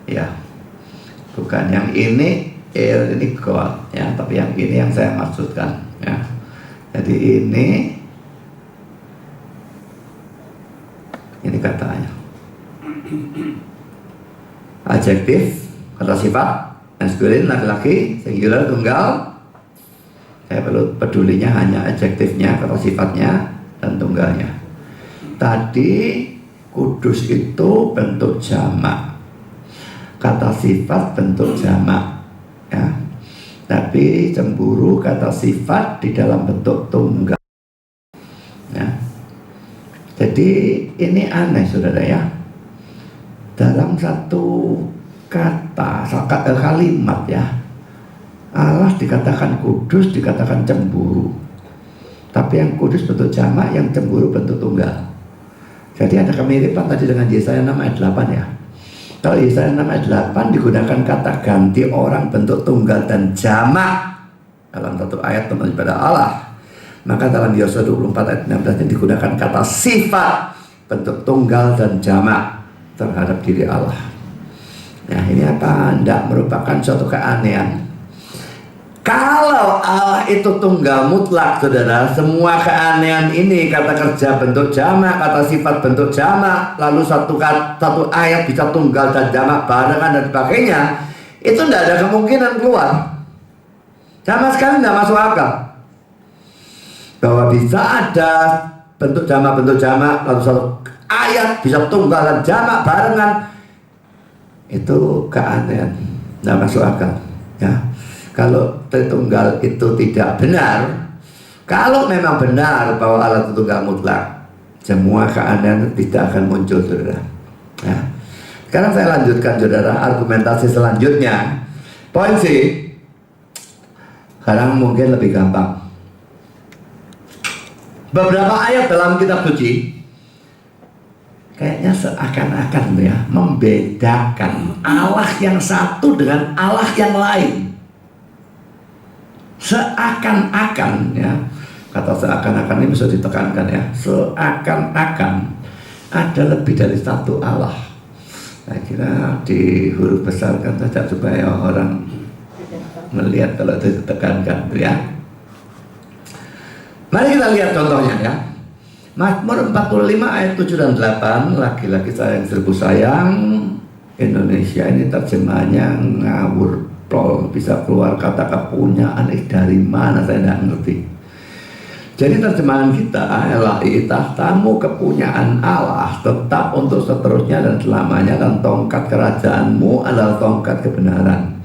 Ya, bukan yang ini God ya, tapi yang ini yang saya maksudkan ya. Jadi ini katanya. Adjektif, kata sifat, maskulin, laki-laki, singular, tunggal. Saya perlu pedulinya hanya adjektifnya, kata sifatnya, dan tunggalnya. Tadi kudus itu bentuk jamak, kata sifat bentuk jamak, ya. Tapi cemburu kata sifat di dalam bentuk tunggal. Ya. Jadi ini aneh saudara ya. Dalam satu kalimat ya, Allah dikatakan kudus, dikatakan cemburu. Tapi yang kudus bentuk jamak, yang cemburu bentuk tunggal. Jadi ada kemiripan tadi dengan Yesaya 6 ayat 8 ya. Kalau Yesaya 6 ayat 8 digunakan kata ganti orang bentuk tunggal dan jamak dalam satu ayat teman pada Allah. Maka dalam Yosua 24 ayat 16 digunakan kata sifat bentuk tunggal dan jamak terhadap diri Allah. Nah ini apa? Tidak merupakan suatu keanehan. Kalau Allah itu tunggal mutlak saudara, semua keanehan ini kata kerja bentuk jamak, kata sifat bentuk jamak, lalu satu ayat bisa tunggal dan jamak barengan dan sebagainya, itu tidak ada kemungkinan keluar. Sama sekali tidak masuk akal bahwa bisa ada bentuk jamak lalu satu ayat bisa tunggal dan jamak barengan. Itu keanehan, tidak masuk akal ya. Kalau Tritunggal itu tidak benar, kalau memang benar bahwa Allah Tritunggal mutlak, semua keanehan tidak akan muncul saudara ya. Sekarang saya lanjutkan saudara argumentasi selanjutnya. Poin C, sekarang mungkin lebih gampang. Beberapa ayat dalam kitab suci kayaknya seakan-akan ya membedakan Allah yang satu dengan Allah yang lain. Seakan-akan ya, kata seakan-akan ini bisa ditekankan ya, seakan-akan ada lebih dari satu Allah. Saya kira di huruf besarkan saja supaya orang melihat kalau itu ditekankan ya. Mari kita lihat contohnya ya. Mazmur 45 ayat 7 dan 8, laki-laki sayang serbu sayang. Indonesia ini terjemahannya ngawur tol, bisa keluar kata kepunyaan dari mana saya tidak ngerti. Jadi terjemahan kita, Elai tahtamu kepunyaan Allah tetap untuk seterusnya dan selamanya, dan tongkat kerajaanmu adalah tongkat kebenaran.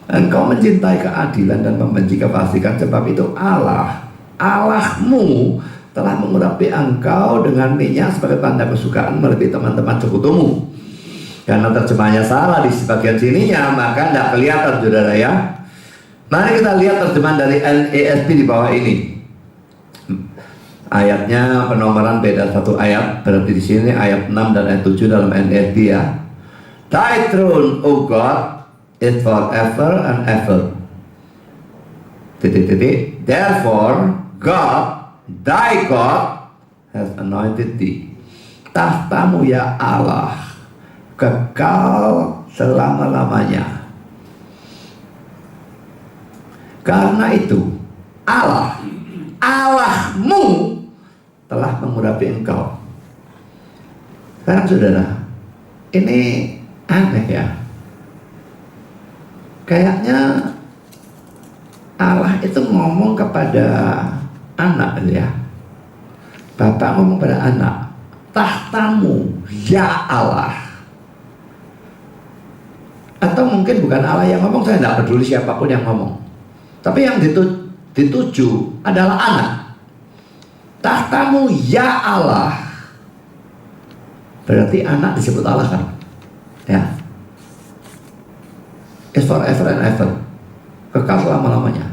Engkau mencintai keadilan dan membenci kefasikan, sebab itu Allahmu telah mengurapi engkau dengan minyak sebagai tanda kesukaan melebihi teman-teman sekutumu. Karena terjemahnya salah di sebagian sininya, maka tidak kelihatan saudara ya. Mari kita lihat terjemahan dari NASB di bawah ini. Ayatnya penomoran beda satu ayat, berarti di sini ayat 6 dan ayat 7 dalam NASB ya. Thy throne, O God, is forever and ever. Therefore, God, thy God, has anointed thee. Tahtamu ya Allah, kekal selama-lamanya. Karena itu Allahmu telah mengurapi engkau. Sekarang saudara, ini aneh ya. Kayaknya Allah itu ngomong kepada anak ya. Bapak ngomong pada anak, tahtamu ya Allah. Atau mungkin bukan Allah yang ngomong, saya tidak peduli siapapun yang ngomong. Tapi yang dituju adalah anak. Tahtamu ya Allah. Berarti anak disebut Allah kan? Ya. It's forever and ever. Kekal selama-lamanya.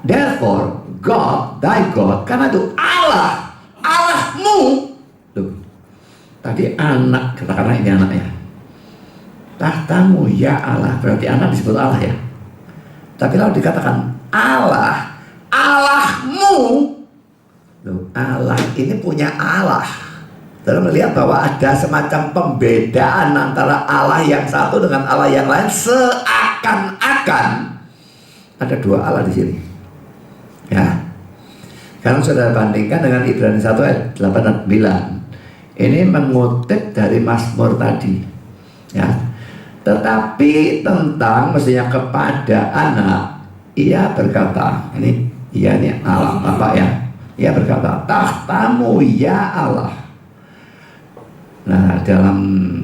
Therefore, God, thy God, karena itu Allahmu. Loh, Nanti anak, katakanlah ini anaknya. Tahtamu ya Allah, berarti anak disebut Allah ya. Tapi lalu dikatakan Allah, Allahmu. Loh, Allah ini punya Allah. Dalam melihat bahwa ada semacam pembedaan antara Allah yang satu dengan Allah yang lain, seakan-akan ada dua Allah di sini. Ya. Kalau saudara bandingkan dengan Ibrani 1 ayat 8 dan 9, ini mengutip dari Mazmur tadi. Ya. Tetapi tentang mestinya kepada anak, ia berkata, ini Allah Bapak ya. Ia berkata, tahtamu ya Allah. Nah, dalam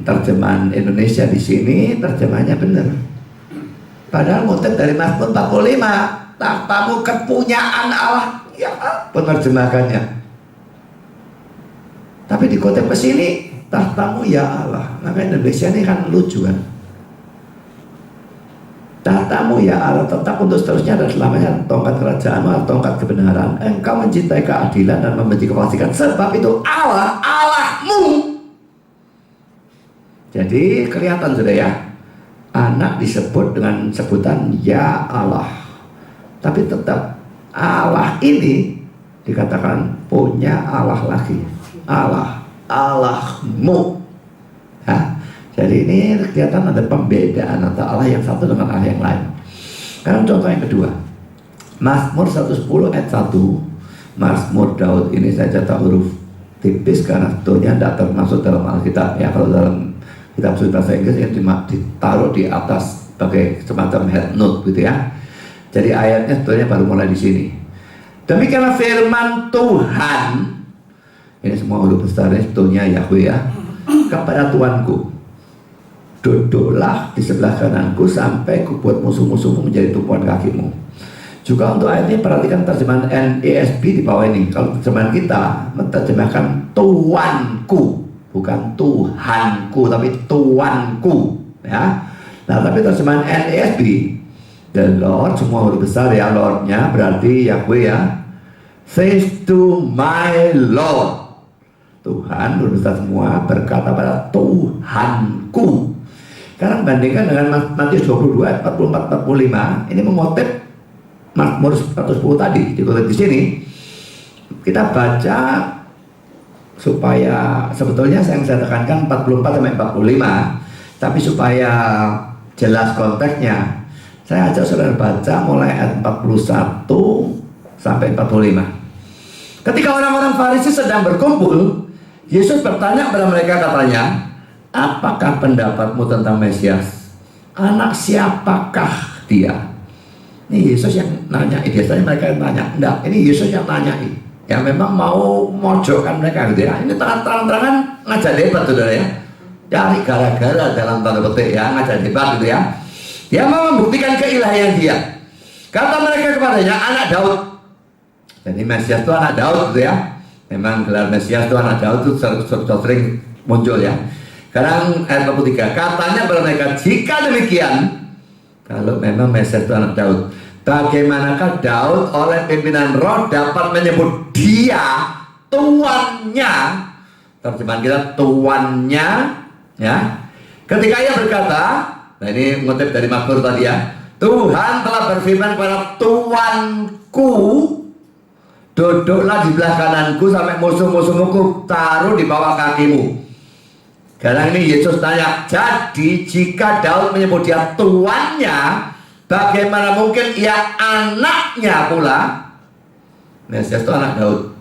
terjemahan Indonesia di sini terjemahannya benar. Padahal ngutip dari Mazmur 45, tahtamu kepunyaan Allah. Ya, penerjemahkannya. Tapi dikutip ke sini, tahtamu ya Allah. Maka Indonesia ini kan lucu kan. Tahtamu ya Allah tetap untuk seterusnya dan selamanya, tongkat kerajaanmu atau tongkat kebenaran. Engkau mencintai keadilan dan membenci kefasikan. Sebab itu Allah, Allahmu. Jadi kelihatan sudah ya, anak disebut dengan sebutan ya Allah. Tapi tetap Allah ini dikatakan punya Allah lagi. Allah, Allahmu. Ya. Jadi ini kelihatan ada pembedaan antara Allah yang satu dengan Allah yang lain. Sekarang contoh yang kedua, Mazmur 110 ayat 1. Mazmur Daud ini saya cetak huruf tipis karena sebetulnya tidak termasuk dalam Alkitab ya. Kalau dalam kitab suci bahasa Inggris yang ditaruh di atas sebagai semacam head note gitu ya. Jadi ayatnya sebetulnya baru mulai di sini. Demikianlah firman Tuhan, ini semua huruf besar ini sebetulnya Yahweh ya, kepada Tuanku, duduklah di sebelah kananku sampai kubuat musuh-musuhmu menjadi tumpuan kakimu. Juga untuk ayat ini perhatikan terjemahan NASB di bawah ini. Kalau terjemahan kita menerjemahkan Tuanku, bukan Tuhanku, tapi Tuanku ya. Nah, tapi terjemahan NASB, the Lord, semua huruf besar ya, Lordnya berarti Yahweh ya, says to my Lord. Tuhan huruf besar semua berkata pada Tuhanku. Sekarang bandingkan dengan Matius 22 ayat 44-45, ini mengutip Mazmur 110 tadi, dikutip di sini. Kita baca supaya sebetulnya yang saya tekankan 44 sampai 45, tapi supaya jelas konteksnya, saya ajak saudara baca mulai ayat 41 sampai 45. Ketika orang-orang Farisi sedang berkumpul, Yesus bertanya kepada mereka, katanya, apakah pendapatmu tentang Mesias? Anak siapakah dia? Ini Yesus yang nanya. Biasanya mereka yang nanya. Enggak, ini Yesus yang nanya. Ya memang mau mojokkan mereka gitu ya. Ini terang-terangan ngajak debat saudara ya. Cari gara-gara dalam tanda petik ya, ngajak debat gitu ya. Dia mau membuktikan keilahian dia. Kata mereka kepadanya, anak Daud. Jadi Mesias itu anak Daud gitu ya. Memang gelar Mesias itu anak Daud itu sering muncul ya. Sekarang ayat 43, katanya kepada mereka, jika demikian, kalau memang Mesias itu anak Daud, bagaimanakah Daud oleh pimpinan roh dapat menyebut dia tuannya? Terjemahan kita tuannya ya. Ketika ia berkata, nah ini mengutip dari Mazmur tadi ya, Tuhan telah berfirman kepada Tuanku, duduklah di belah kananku sampai musuh-musuhmu ku taruh di bawah kakimu. Sekarang ini Yesus tanya, jadi jika Daud menyebut dia tuannya, bagaimana mungkin ia anaknya pula? Mesias itu anak Daud.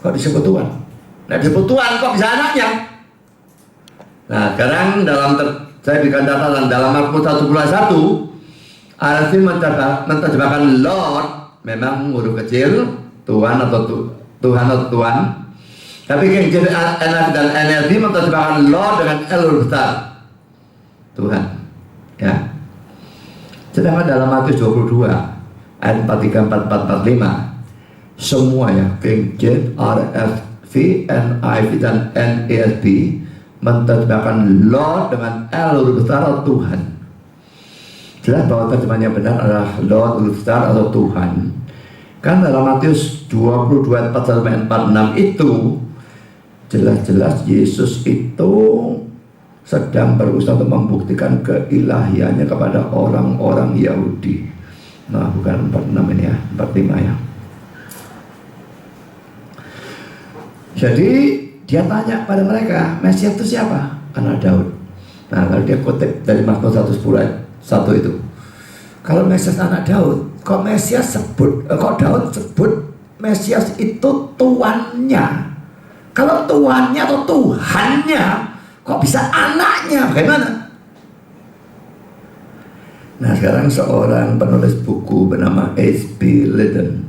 Kok disebut tuan? Nah disebut tuan kok bisa anaknya? Nah sekarang saya berikan catatan dalam Mazmur 121, Alfi menerjemahkan Lord, memang huruf kecil, Tuhan atau Tuhan atau Tuan. Tapi King James dan NLT menerjemahkan Lord dengan L huruf besar, Tuhan ya. Sedangkan dalam Matius 22 ayat 43, 44, 45 semua ya, King James, RSV, NIV dan NASB menerjemahkan Lord dengan L huruf besar atau Tuhan. Jelas bahwa terjemahannya benar adalah Lord huruf besar atau Tuhan. Kan dalam Matius 22 ayat 41 sampai 46 itu Jelas-jelas Yesus itu sedang berusaha untuk membuktikan keilahiannya kepada orang-orang Yahudi. Nah, bukan 46 ini ya, 45 ya. Jadi dia tanya pada mereka, Mesias itu siapa? Anak Daud. Nah, kalau dia kutip dari Mazmur 110 ayat 1 itu, kalau Mesias anak Daud, kok Daud sebut Mesias itu tuannya? Kalau tuannya atau Tuhannya, kok bisa anaknya? Bagaimana? Nah, sekarang seorang penulis buku bernama H.B. Liddon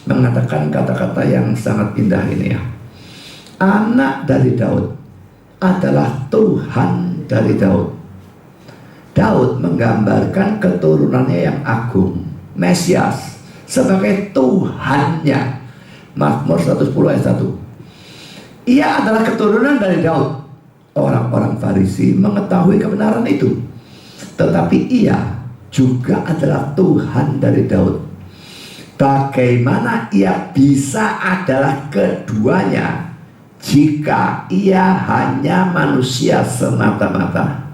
mengatakan kata-kata yang sangat indah ini ya. Anak dari Daud adalah Tuhan dari Daud. Daud menggambarkan keturunannya yang agung, Mesias, sebagai Tuhannya. Mazmur 110 ayat 1. Ia adalah keturunan dari Daud. Orang-orang Farisi mengetahui kebenaran itu, tetapi ia juga adalah Tuhan dari Daud. Bagaimana ia bisa adalah keduanya jika ia hanya manusia semata-mata?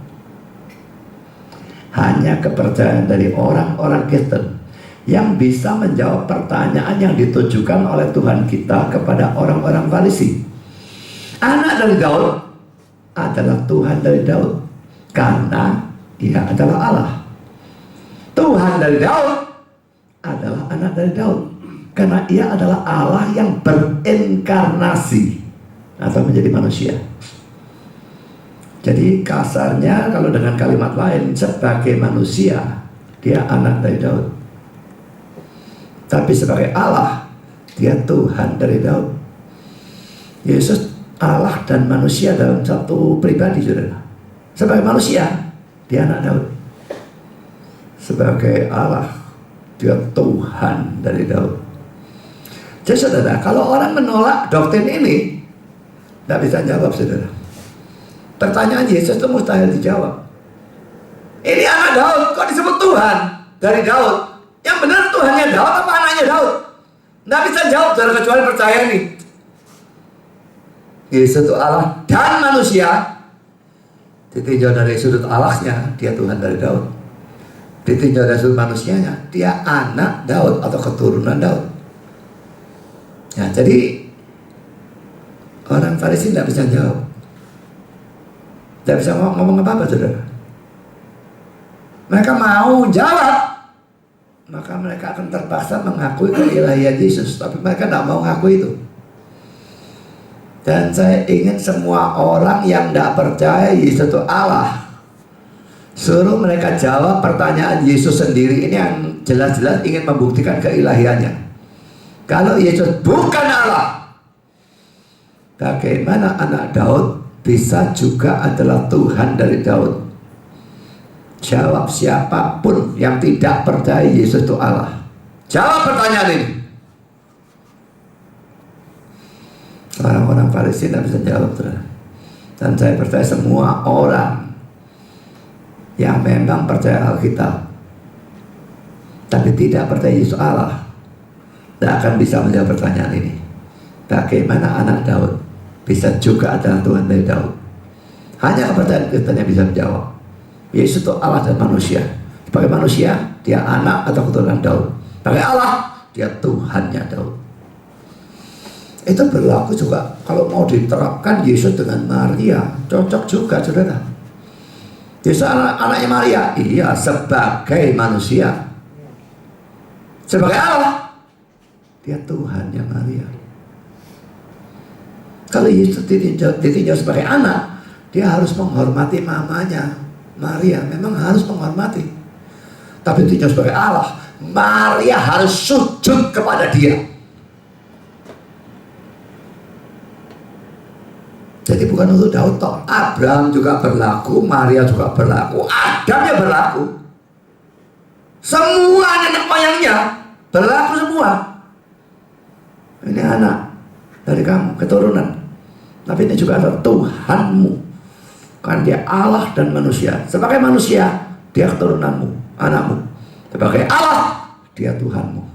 Hanya kepercayaan dari orang-orang Kristen yang bisa menjawab pertanyaan yang ditujukan oleh Tuhan kita kepada orang-orang Farisi. Anak dari Daud adalah Tuhan dari Daud karena ia adalah Allah. Tuhan dari Daud adalah anak dari Daud karena ia adalah Allah yang berinkarnasi atau menjadi manusia. Jadi kasarnya kalau dengan kalimat lain, sebagai manusia dia anak dari Daud, tapi sebagai Allah dia Tuhan dari Daud. Yesus Allah dan manusia dalam satu pribadi, saudara. Sebagai manusia dia anak Daud, sebagai Allah dia Tuhan dari Daud. Jadi saudara, kalau orang menolak doktrin ini, tidak bisa jawab, saudara. Pertanyaan Yesus itu mustahil dijawab. Ini anak Daud, kok disebut Tuhan dari Daud? Yang benar Tuhannya Daud apa anaknya Daud? Tidak bisa jawab, saudara, kecuali percaya nih. Yesus itu Allah dan manusia. Ditinjau dari sudut Allahnya, dia Tuhan dari Daud. Ditinjau dari sudut manusianya, dia anak Daud atau keturunan Daud. Ya, jadi orang Farisi tidak bisa jawab, tidak bisa ngomong apa-apa, saudara. Mereka mau jawab, maka mereka akan terpaksa mengakui keilahian Yesus, tapi mereka tidak mau mengakui itu. Dan saya ingin semua orang yang tidak percaya Yesus itu Allah, suruh mereka jawab pertanyaan Yesus sendiri ini yang jelas-jelas ingin membuktikan keilahiannya. Kalau Yesus bukan Allah, bagaimana anak Daud bisa juga adalah Tuhan dari Daud? Jawab siapapun yang tidak percaya Yesus itu Allah. Jawab pertanyaan ini. Orang-orang Farisi tidak bisa jawab, saudara. Dan saya percaya semua orang yang memang percaya Alkitab tapi tidak percaya Yesus Allah tidak akan bisa menjawab pertanyaan ini. Bagaimana anak Daud bisa juga adalah Tuhan dari Daud? Hanya kepercayaan Kristen yang bisa menjawab. Yesus itu Allah dan manusia. Sebagai manusia dia anak atau keturunan Daud. Sebagai Allah dia Tuhannya Daud. Itu berlaku juga kalau mau diterapkan Yesus dengan Maria, cocok juga, saudara. Yesus anaknya Maria, iya, sebagai manusia. Sebagai Allah dia Tuhannya Maria. Kalau Yesus ditinjau sebagai anak, dia harus menghormati mamanya Maria, memang harus menghormati. Tapi ditinjau sebagai Allah, Maria harus sujud kepada dia. Jadi bukan untuk Daud toh, Abraham juga berlaku, Maria juga berlaku, Adam ya berlaku. Semua nenek moyangnya berlaku semua. Ini anak dari kamu, keturunan. Tapi ini juga adalah Tuhanmu. Kan dia Allah dan manusia. Sebagai manusia, dia keturunanmu, anakmu. Sebagai Allah, dia Tuhanmu.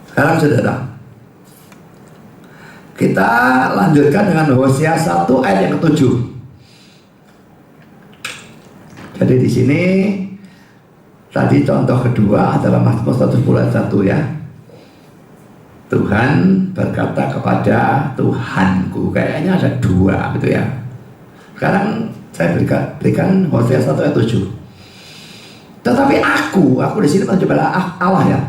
Sekarang saudara, Kita lanjutkan dengan Hosea 1 ayat yang ke-7. Jadi di sini tadi contoh kedua adalah Mazmur 110 ayat 1 ya. Tuhan berkata kepada Tuhanku, kayaknya ada dua gitu ya. Sekarang saya berikan Hosea 1 ayat 7. Tetapi aku di sini mencoba Allah ya,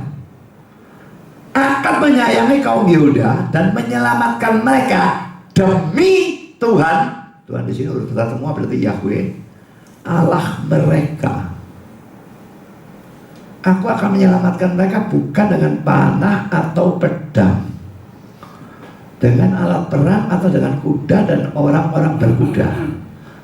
akan menyayangi kaum Yehuda dan menyelamatkan mereka demi Tuhan. Tuhan di sini urut semua berarti Yahweh, Allah mereka. Aku akan menyelamatkan mereka bukan dengan panah atau pedang, dengan alat perang atau dengan kuda dan orang-orang berkuda.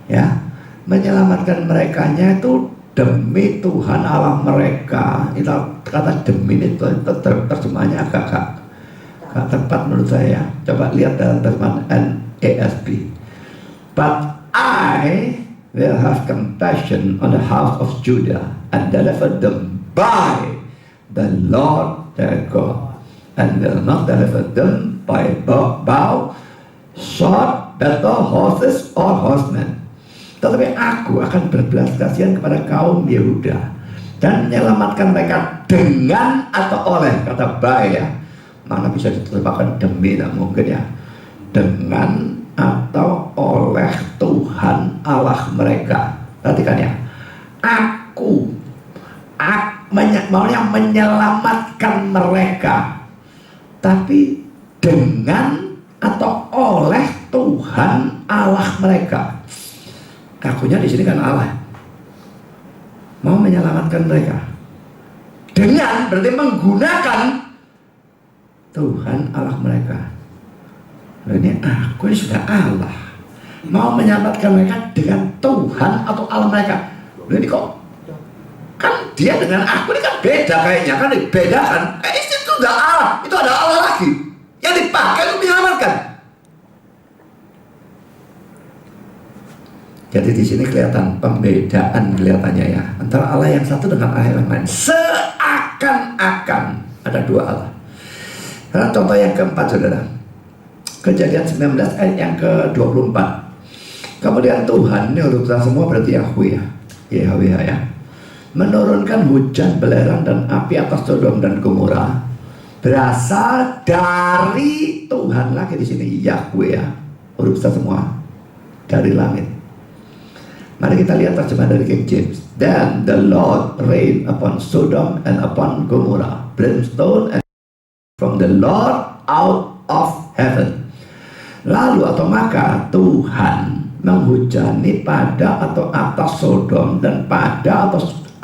Ya, menyelamatkan merekanya itu demi Tuhan Allah mereka. Itu kata demi itu terjemahannya agak tepat menurut saya. Coba lihat dalam terjemahan NASB. But I will have compassion on the house of Judah and deliver them by the Lord their God, and will not deliver them by bow, sword, battle, horses, or horsemen. Tetapi aku akan berbelas kasihan kepada kaum Yehuda dan menyelamatkan mereka dengan atau oleh, kata by ya, mana bisa diterjemahkan demi, tak mungkin ya, dengan atau oleh Tuhan Allah mereka. Perhatikan ya, aku maunya menyelamatkan mereka, tapi dengan atau oleh Tuhan Allah mereka. Akunya di sini kan Allah mau menyelamatkan mereka dengan, berarti menggunakan Tuhan Allah mereka. Nah, ini aku ini sudah Allah mau menyelamatkan mereka dengan Tuhan atau Allah mereka. Nah, ini kok kan dia dengan aku ini kan beda kayaknya, kan dibedakan. Itu sudah Allah, itu ada Allah lagi yang dipakai untuk menyelamatkan. Jadi di sini kelihatan pembedaan kelihatannya ya antara Allah yang satu dengan Allah yang lain. Seakan-akan ada dua Allah. Karena contoh yang keempat, saudara, Kejadian 19 ayat yang ke-24. Kemudian Tuhan, ini urutan semua berarti Yahweh ya, menurunkan hujan belerang dan api atas Sodom dan Gomora, berasal dari Tuhan lagi di sini, Yahweh ya, urutan semua dari langit. Mari kita lihat terjemahan dari King James. Then the Lord rained upon Sodom and upon Gomorrah brimstone and from the Lord out of heaven. Lalu atau maka Tuhan menghujani pada atau atas Sodom dan pada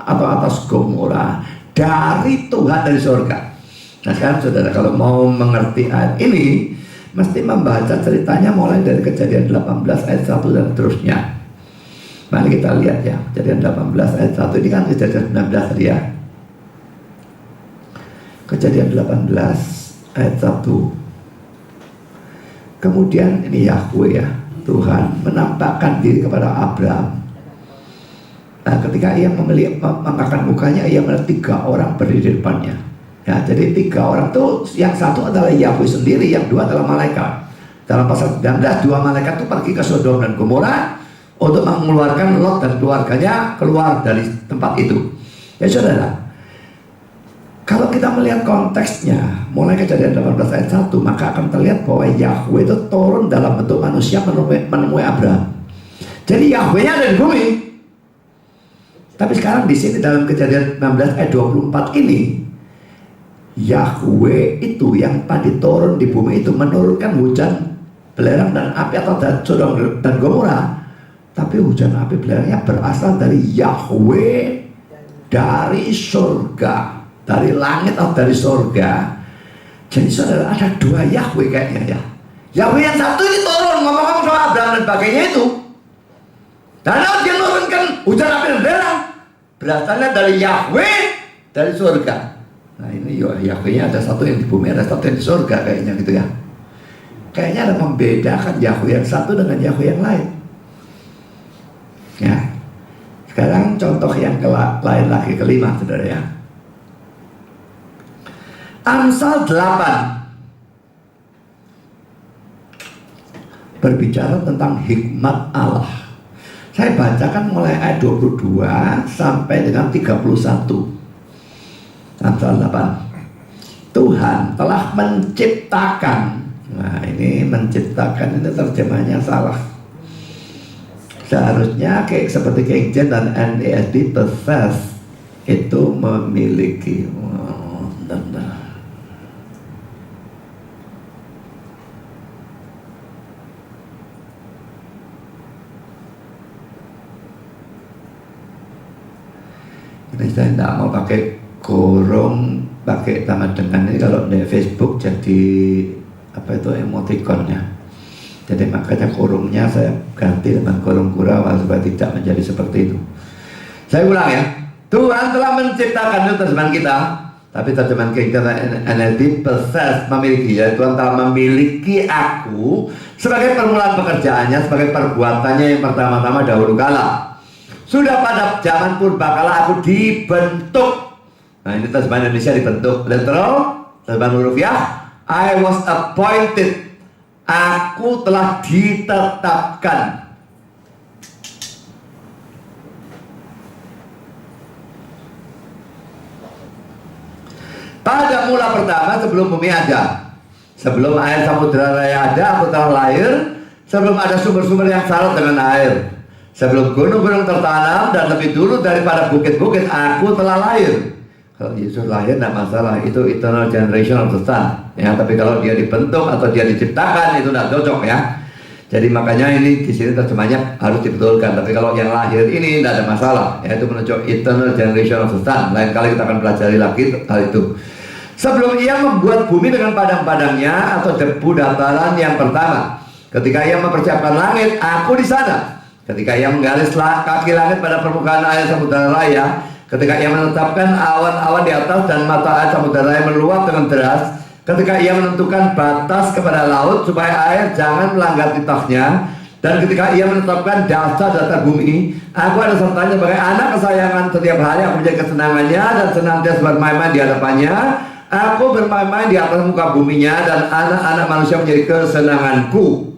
atas Gomorrah dari Tuhan dari surga. Nah sekarang saudara, kalau mau mengerti ayat ini mesti membaca ceritanya mulai dari Kejadian 18 ayat 1 dan seterusnya. Mari kita lihat ya, Kejadian 18 ayat 1 ini kan Kejadian 19 tadi ya. Kejadian 18 ayat 1. Kemudian ini Yahweh ya, Tuhan menampakkan diri kepada Abraham. Nah, ketika ia mengangkat mukanya, ia melihat 3 orang berdiri di depannya. Ya, jadi 3 orang itu, yang satu adalah Yahweh sendiri, yang 2 adalah malaikat. Dalam pasal 19, 2 malaikat itu pergi ke Sodom dan Gomora untuk mengeluarkan Lot dan keluarganya keluar dari tempat itu. Ya saudara, kalau kita melihat konteksnya mulai Kejadian 18 ayat 1, maka akan terlihat bahwa Yahweh itu turun dalam bentuk manusia menemui Abraham. Jadi Yahwehnya ada di bumi. Tapi sekarang di sini dalam Kejadian 16 ayat 24 ini, Yahweh itu yang tadi turun di bumi itu menurunkan hujan belerang dan api atas Sodom dan Gomora. Tapi hujan api belerangnya berasal dari Yahweh, dari surga, dari langit atau dari surga. Jadi saudara, ada 2 Yahweh kayaknya ya. Yahweh yang satu ini turun ngomong-ngomong sama Abraham dan sebagainya itu. Dan dia menurunkan hujan api dan belerang, berasalnya dari Yahweh, dari surga. Nah ini Yahwehnya ada satu yang di bumi, ada satu yang di surga kayaknya gitu ya. Kayaknya ada membedakan Yahweh yang satu dengan Yahweh yang lain. Ya, sekarang contoh yang lain lagi, kelima saudara ya. Amsal 8 berbicara tentang hikmat Allah. Saya bacakan mulai ayat 22 sampai dengan 31. Amsal 8. Tuhan telah menciptakan. Nah, ini menciptakan, ini terjemahnya salah. Seharusnya seperti King James dan NASB, possess itu memiliki. Ini saya tidak mau pakai kurung, pakai tanda dengan ini. Kalau di Facebook jadi apa itu emoticonnya. Jadi makanya kurungnya saya ganti dengan kurung kurawal supaya tidak menjadi seperti itu. Saya ulang ya. Tuhan telah menciptakan, itu terjemahan kita. Tapi terjemahan kita NLT, possess, memiliki. Ya, Tuhan telah memiliki aku sebagai permulaan pekerjaannya, sebagai perbuatannya yang pertama-tama dahulu kala. Sudah pada zaman purbakala aku dibentuk. Nah, ini terjemahan Indonesia, dibentuk literal, terjemahan hurufiah. I was appointed. Aku telah ditetapkan. Pada mula pertama, sebelum bumi ada, sebelum air samudera raya ada, aku telah lahir. Sebelum ada sumber-sumber yang syarat dengan air, sebelum gunung-gunung tertanam, dan lebih dulu daripada bukit-bukit, aku telah lahir. Kalau Yesus lahir tidak masalah, itu eternal generation of the Son. Ya, tapi kalau dia dibentuk atau dia diciptakan, itu tidak cocok ya. Jadi makanya ini di sini terjemahnya harus dibetulkan. Tapi kalau yang lahir ini tidak ada masalah, yaitu menunjuk eternal generation of the Son. Lain kali kita akan pelajari lagi hal itu. Sebelum ia membuat bumi dengan padang-padangnya atau debu dataran yang pertama, ketika ia mempersiapkan langit, aku di sana. Ketika ia menggaris kaki langit pada permukaan air samudera raya, ketika ia menetapkan awan-awan di atas dan mata air samudera raya meluap dengan deras, ketika ia menentukan batas kepada laut supaya air jangan melanggar titahnya, dan ketika ia menetapkan dasar bumi, aku ada sertanya sebagai anak kesayangan. Setiap hari aku menjadi kesenangannya dan senantiasa bermain-main di hadapannya. Aku bermain-main di atas muka buminya, dan anak-anak manusia menjadi kesenanganku.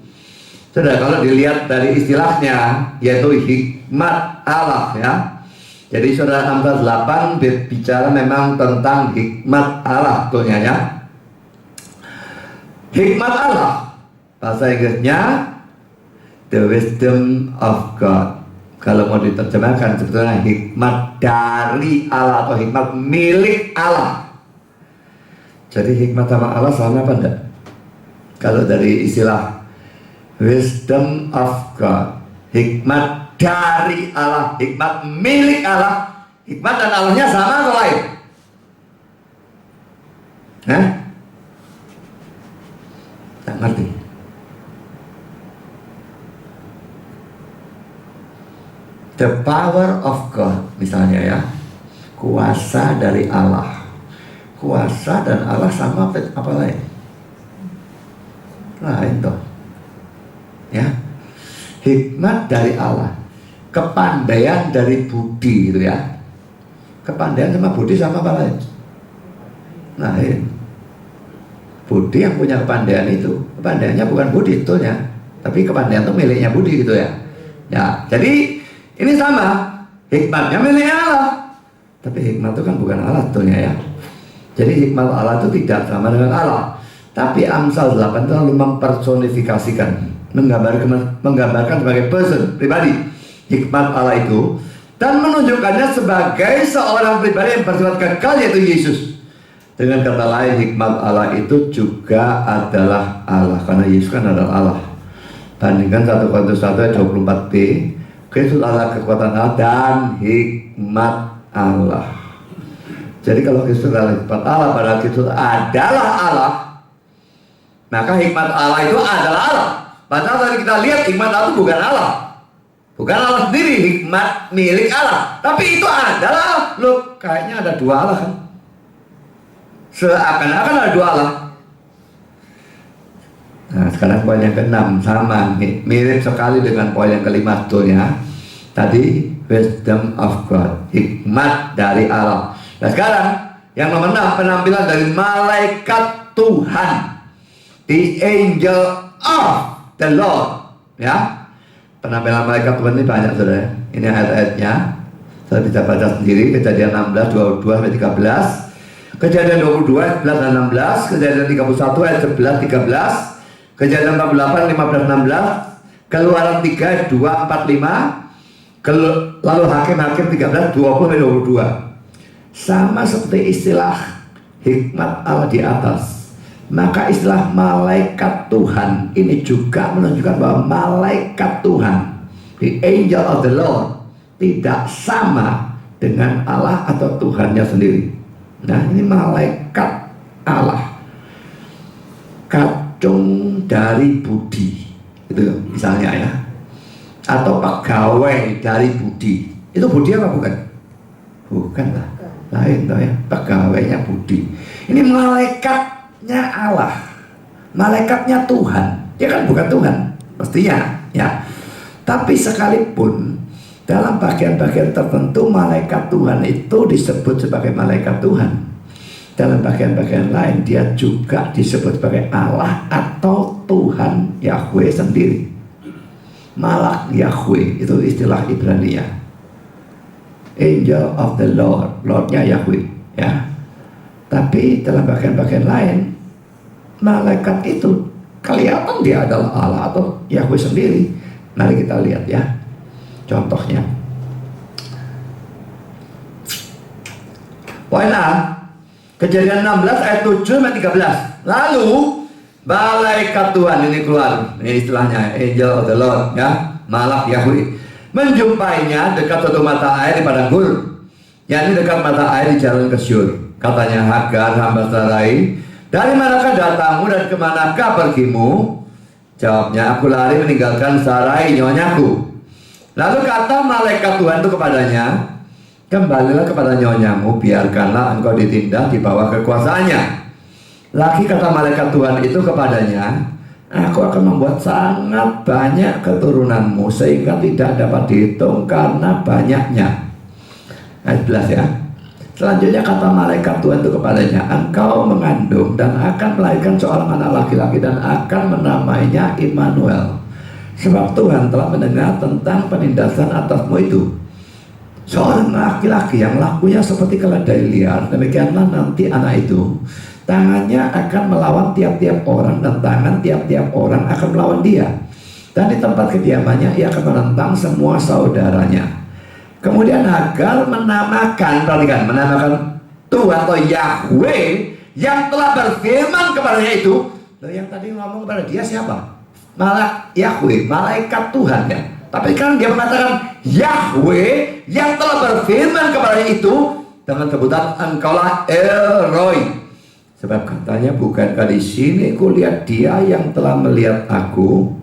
Saudara, kalau dilihat dari istilahnya, yaitu hikmat Allah ya. Jadi saudara, Amsal 8 berbicara memang tentang hikmat Allah betulnya ya. Hikmat Allah, bahasa Inggrisnya the wisdom of God. Kalau mau diterjemahkan sebetulnya hikmat dari Allah atau hikmat milik Allah. Jadi hikmat sama Allah sama apa enggak? Kalau dari istilah wisdom of God, hikmat dari Allah, hikmat milik Allah, hikmat dan Allahnya sama atau lain? Hah? Tak ngerti. The power of God misalnya ya, kuasa dari Allah. Kuasa dan Allah sama apa lain? Lain toh. Ya, hikmat dari Allah, kepandaian dari budi itu ya. Kepandaian sama budi sama apa lain? Lain. Budi yang punya kepandaian itu, kepandaiannya bukan budi betulnya, tapi kepandaian itu miliknya budi gitu ya. Ya, jadi ini sama, hikmatnya miliknya Allah, tapi hikmat itu kan bukan Allah betulnya ya. Jadi hikmat Allah itu tidak sama dengan Allah. Tapi Amsal 8 itu lalu mempersonifikasikan, menggambarkan sebagai person, pribadi, hikmat Allah itu, dan menunjukkannya sebagai seorang pribadi yang bersifat kekal, yaitu Yesus. Dengan kata lain, hikmat Allah itu juga adalah Allah, karena Yesus kan adalah Allah. Bandingkan 1 Korintus 1 ayat 24b, Kristus adalah kekuatan Allah dan hikmat Allah. Jadi kalau Kristus adalah hikmat Allah, padahal Kristus adalah Allah, maka hikmat Allah itu adalah Allah. Padahal tadi kita lihat hikmat Allah itu bukan Allah, bukan Allah sendiri, hikmat milik Allah. Tapi itu adalah Allah. Loh, kayaknya ada dua Allah kan? Seakan-akan ada dua Allah. Nah, sekarang poin yang ke-6 sama, mirip sekali dengan poin yang kelima sebetulnya. Tadi wisdom of God, hikmat dari Allah. Nah sekarang yang nomor 6, penampilan dari malaikat Tuhan, the angel of the Lord. Ya, penampilan malaikat Tuhan ini banyak saudara. Ini ayat-ayatnya. Saya bisa baca sendiri. Kejadian 16, 22 sampai 13. Kejadian 22 ayat 11 dan 16. Kejadian 31 ayat 11, 13. Kejadian 48, 15, 16. Keluaran 3 ayat 2, 4, 5. Lalu Hakim-Hakim 13, 20 sampai 22. Sama seperti istilah hikmat Allah di atas, maka istilah malaikat Tuhan ini juga menunjukkan bahwa malaikat Tuhan, the angel of the Lord, tidak sama dengan Allah atau Tuhannya sendiri. Nah, ini malaikat Allah, kacung dari budi, itu misalnya ya, atau pegawai dari budi. Itu budi apa bukan? Bukan lah, lain toh ya, pegawainya budi. Ini malaikatnya Allah, malaikatnya Tuhan. Dia kan bukan Tuhan mestinya ya. Tapi sekalipun dalam bagian-bagian tertentu malaikat Tuhan itu disebut sebagai malaikat Tuhan, dalam bagian-bagian lain dia juga disebut sebagai Allah atau Tuhan Yahweh sendiri. Malak Yahweh itu istilah Ibrania. Angel of the Lord, Lordnya Yahweh ya. Tapi dalam bagian-bagian lain, malaikat itu kelihatan dia adalah Allah atau Yahweh sendiri. Mari kita lihat ya contohnya. Poin A, Kejadian 16 ayat 7 sampai 13. Lalu malaikat Tuhan ini keluar, ini istilahnya angel of the Lord ya, malak Yahweh, menjumpainya dekat suatu mata air di padang gurun, yakni dekat mata air di jalan ke Syur. Katanya, Hagar hamba Sarai, dari manakah datangmu dan kemanakah pergimu? Jawabnya, aku lari meninggalkan Sarai nyonyaku. Lalu kata malaikat Tuhan itu kepadanya, kembalilah kepada nyonyamu, biarkanlah engkau ditindak di bawah kekuasaannya. Lagi kata malaikat Tuhan itu kepadanya, aku akan membuat sangat banyak keturunanmu sehingga tidak dapat dihitung karena banyaknya. Ayat 11 ya. Selanjutnya kata malaikat Tuhan itu kepadanya, engkau mengandung dan akan melahirkan seorang anak laki-laki dan akan menamainya Immanuel. Sebab Tuhan telah mendengar tentang penindasan atasmu itu. Seorang laki-laki yang lakunya seperti keledai liar, demikianlah nanti anak itu. Tangannya akan melawan tiap-tiap orang dan tangan tiap-tiap orang akan melawan dia. Dan di tempat kediamannya ia akan menentang semua saudaranya. Kemudian Hagar menamakan, perhatikan, menamakan Tuhan atau Yahweh yang telah berfirman kepadanya itu. Loh, yang tadi ngomong kepada dia siapa? Malak Yahweh, malaikat Tuhan ya. Tapi kan dia mengatakan Yahweh yang telah berfirman kepadanya itu dengan sebutan engkaulah El Roi. Sebab katanya, bukankah di sini kulihat dia yang telah melihat aku?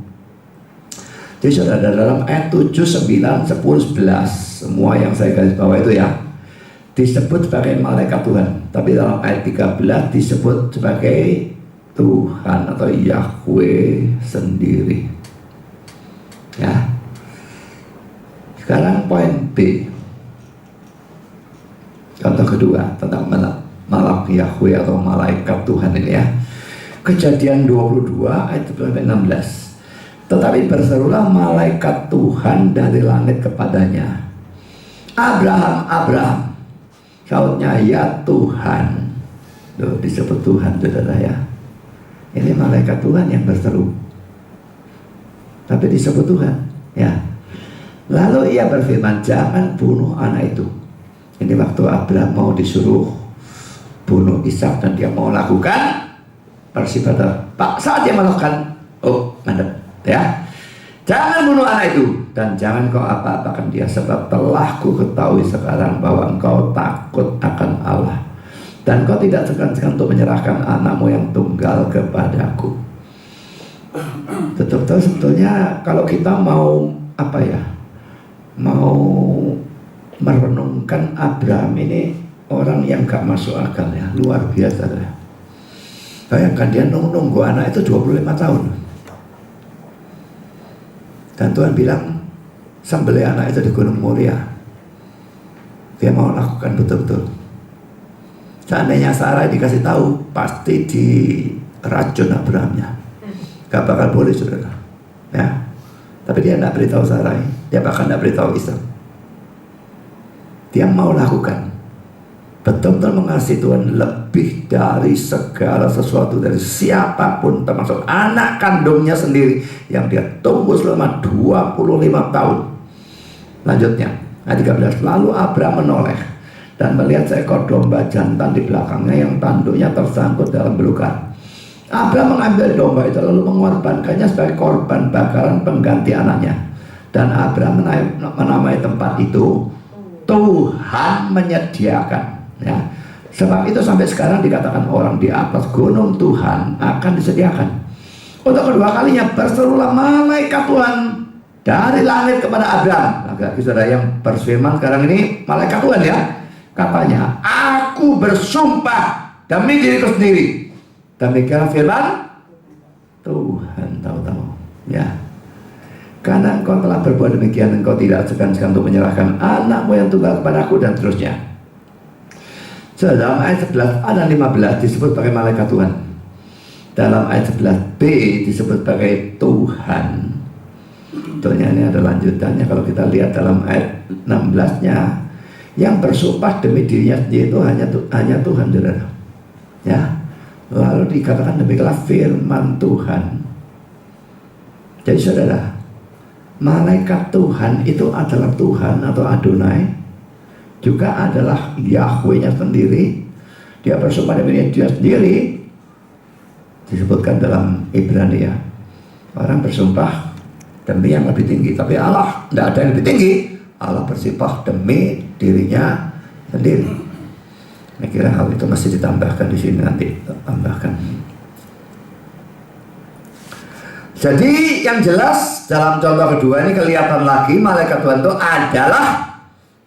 Jadi sudah ada dalam ayat 7, 9, 10, 11, semua yang saya garis bawah itu ya, disebut sebagai malaikat Tuhan. Tapi dalam ayat 13 disebut sebagai Tuhan atau Yahweh sendiri. Ya. Sekarang poin B. Contoh kedua tentang malak Yahweh atau malaikat Tuhan ini ya. Kejadian 22 ayat 16. Tetapi berserulah malaikat Tuhan dari langit kepadanya, Abraham, Abraham. Sautnya, ya Tuhan. Loh, disebut Tuhan saudara ya. Ini malaikat Tuhan yang berseru, tapi disebut Tuhan ya. Lalu ia berfirman, jangan bunuh anak itu. Ini waktu Abraham mau disuruh bunuh Ishak dan dia mau lakukan persibatan. Pak, saat dia melakukan, oh mantap ya, jangan bunuh anak itu dan jangan kau apa-apakan dia, sebab telah ku ketahui sekarang bahwa engkau takut akan Allah dan kau tidak segan-segan untuk menyerahkan anakmu yang tunggal kepadaku. Betul-betul sebetulnya kalau kita mau apa ya, mau merenungkan Abraham ini orang yang gak masuk akal ya, luar biasa ya. Bayangkan dia nunggu anak itu 25 tahun. Dan Tuhan bilang, sembelih anak itu di Gunung Moria. Dia mau lakukan betul-betul. Seandainya Sarah dikasih tahu, pasti diracun Abrahamnya. Gak bakal boleh saudara. Ya, tapi dia tidak beritahu Sarai, dia bahkan tidak beritahu Ishak. Dia mau lakukan, betul-betul mengasihi Tuhan lebih dari segala sesuatu, dari siapapun, termasuk anak kandungnya sendiri yang dia tunggu selama 25 tahun. Lanjutnya, ayat 13, lalu Abraham menoleh dan melihat seekor domba jantan di belakangnya yang tanduknya tersangkut dalam belukar. Abraham mengambil domba itu lalu mengorbankannya sebagai korban bakaran pengganti anaknya. Dan Abraham menamai tempat itu Tuhan menyediakan. Ya. Sebab itu sampai sekarang dikatakan orang di atas gunung Tuhan akan disediakan. Untuk kedua kalinya berserulah malaikat Tuhan dari langit kepada Abraham. Lagi-lagi saudara yang berfirman sekarang ini malaikat Tuhan ya. Katanya, aku bersumpah demi diriku sendiri. Demikian firman Tuhan, tahu-tahu ya. Karena engkau telah berbuat demikian, engkau tidak segan-segan untuk menyerahkan anakmu yang tunggal kepadaku, dan seterusnya. Dalam ayat 11 ada 15 disebut sebagai malaikat Tuhan. Dalam ayat 11b disebut sebagai Tuhan. Tentunya ini ada lanjutannya. Kalau kita lihat dalam ayat 16-nya, yang bersumpah demi dirinya sendiri itu hanya Tuhan, saudara. Ya, lalu dikatakan demikianlah firman Tuhan. Jadi saudara, malaikat Tuhan itu adalah Tuhan atau Adonai, juga adalah Yahweh-nya sendiri. Dia bersumpah demi dia sendiri. Disebutkan dalam Ibrani ya, orang bersumpah demi yang lebih tinggi, tapi Allah tidak ada yang lebih tinggi. Allah bersumpah demi dirinya sendiri. Saya kira hal itu masih ditambahkan di sini, nanti tambahkan. Jadi yang jelas dalam contoh kedua ini kelihatan lagi malaikat Tuhan itu adalah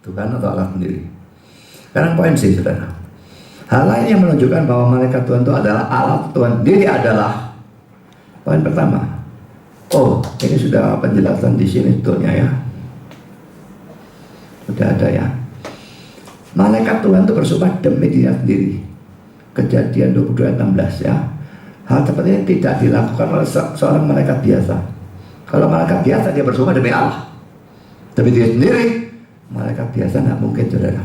Tuhan atau Allah sendiri. Sekarang poin sih saudara, hal lain yang menunjukkan bahwa malaikat Tuhan itu adalah Allah Tuhan sendiri adalah poin pertama. Oh, ini sudah penjelasan di sini sebetulnya ya. Sudah ada ya. Malaikat Tuhan itu bersumpah demi dirinya sendiri. Kejadian 22 ayat 16 ya. Hal seperti ini tidak dilakukan oleh seorang malaikat biasa. Kalau malaikat biasa dia bersumpah demi Allah, demi diri sendiri. Malaikat biasa tidak mungkin, saudara.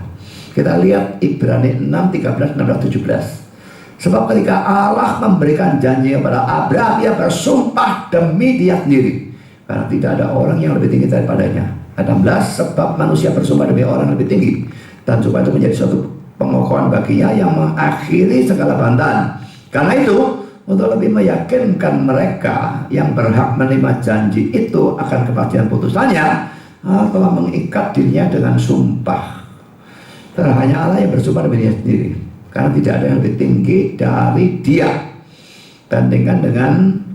Kita lihat Ibrani 6, 13, 16, 17. Sebab ketika Allah memberikan janji kepada Abraham, ia bersumpah demi dia sendiri, karena tidak ada orang yang lebih tinggi daripadanya. Ayat 16, sebab manusia bersumpah demi orang lebih tinggi, dan supaya itu menjadi suatu pengokohan baginya yang mengakhiri segala bantahan. Karena itu, untuk lebih meyakinkan mereka yang berhak menerima janji itu akan kepastian putusannya, Allah telah mengikat dirinya dengan sumpah. Karena hanya Allah yang bersumpah demi dirinya sendiri, karena tidak ada yang lebih tinggi dari dia. Bandingkan dengan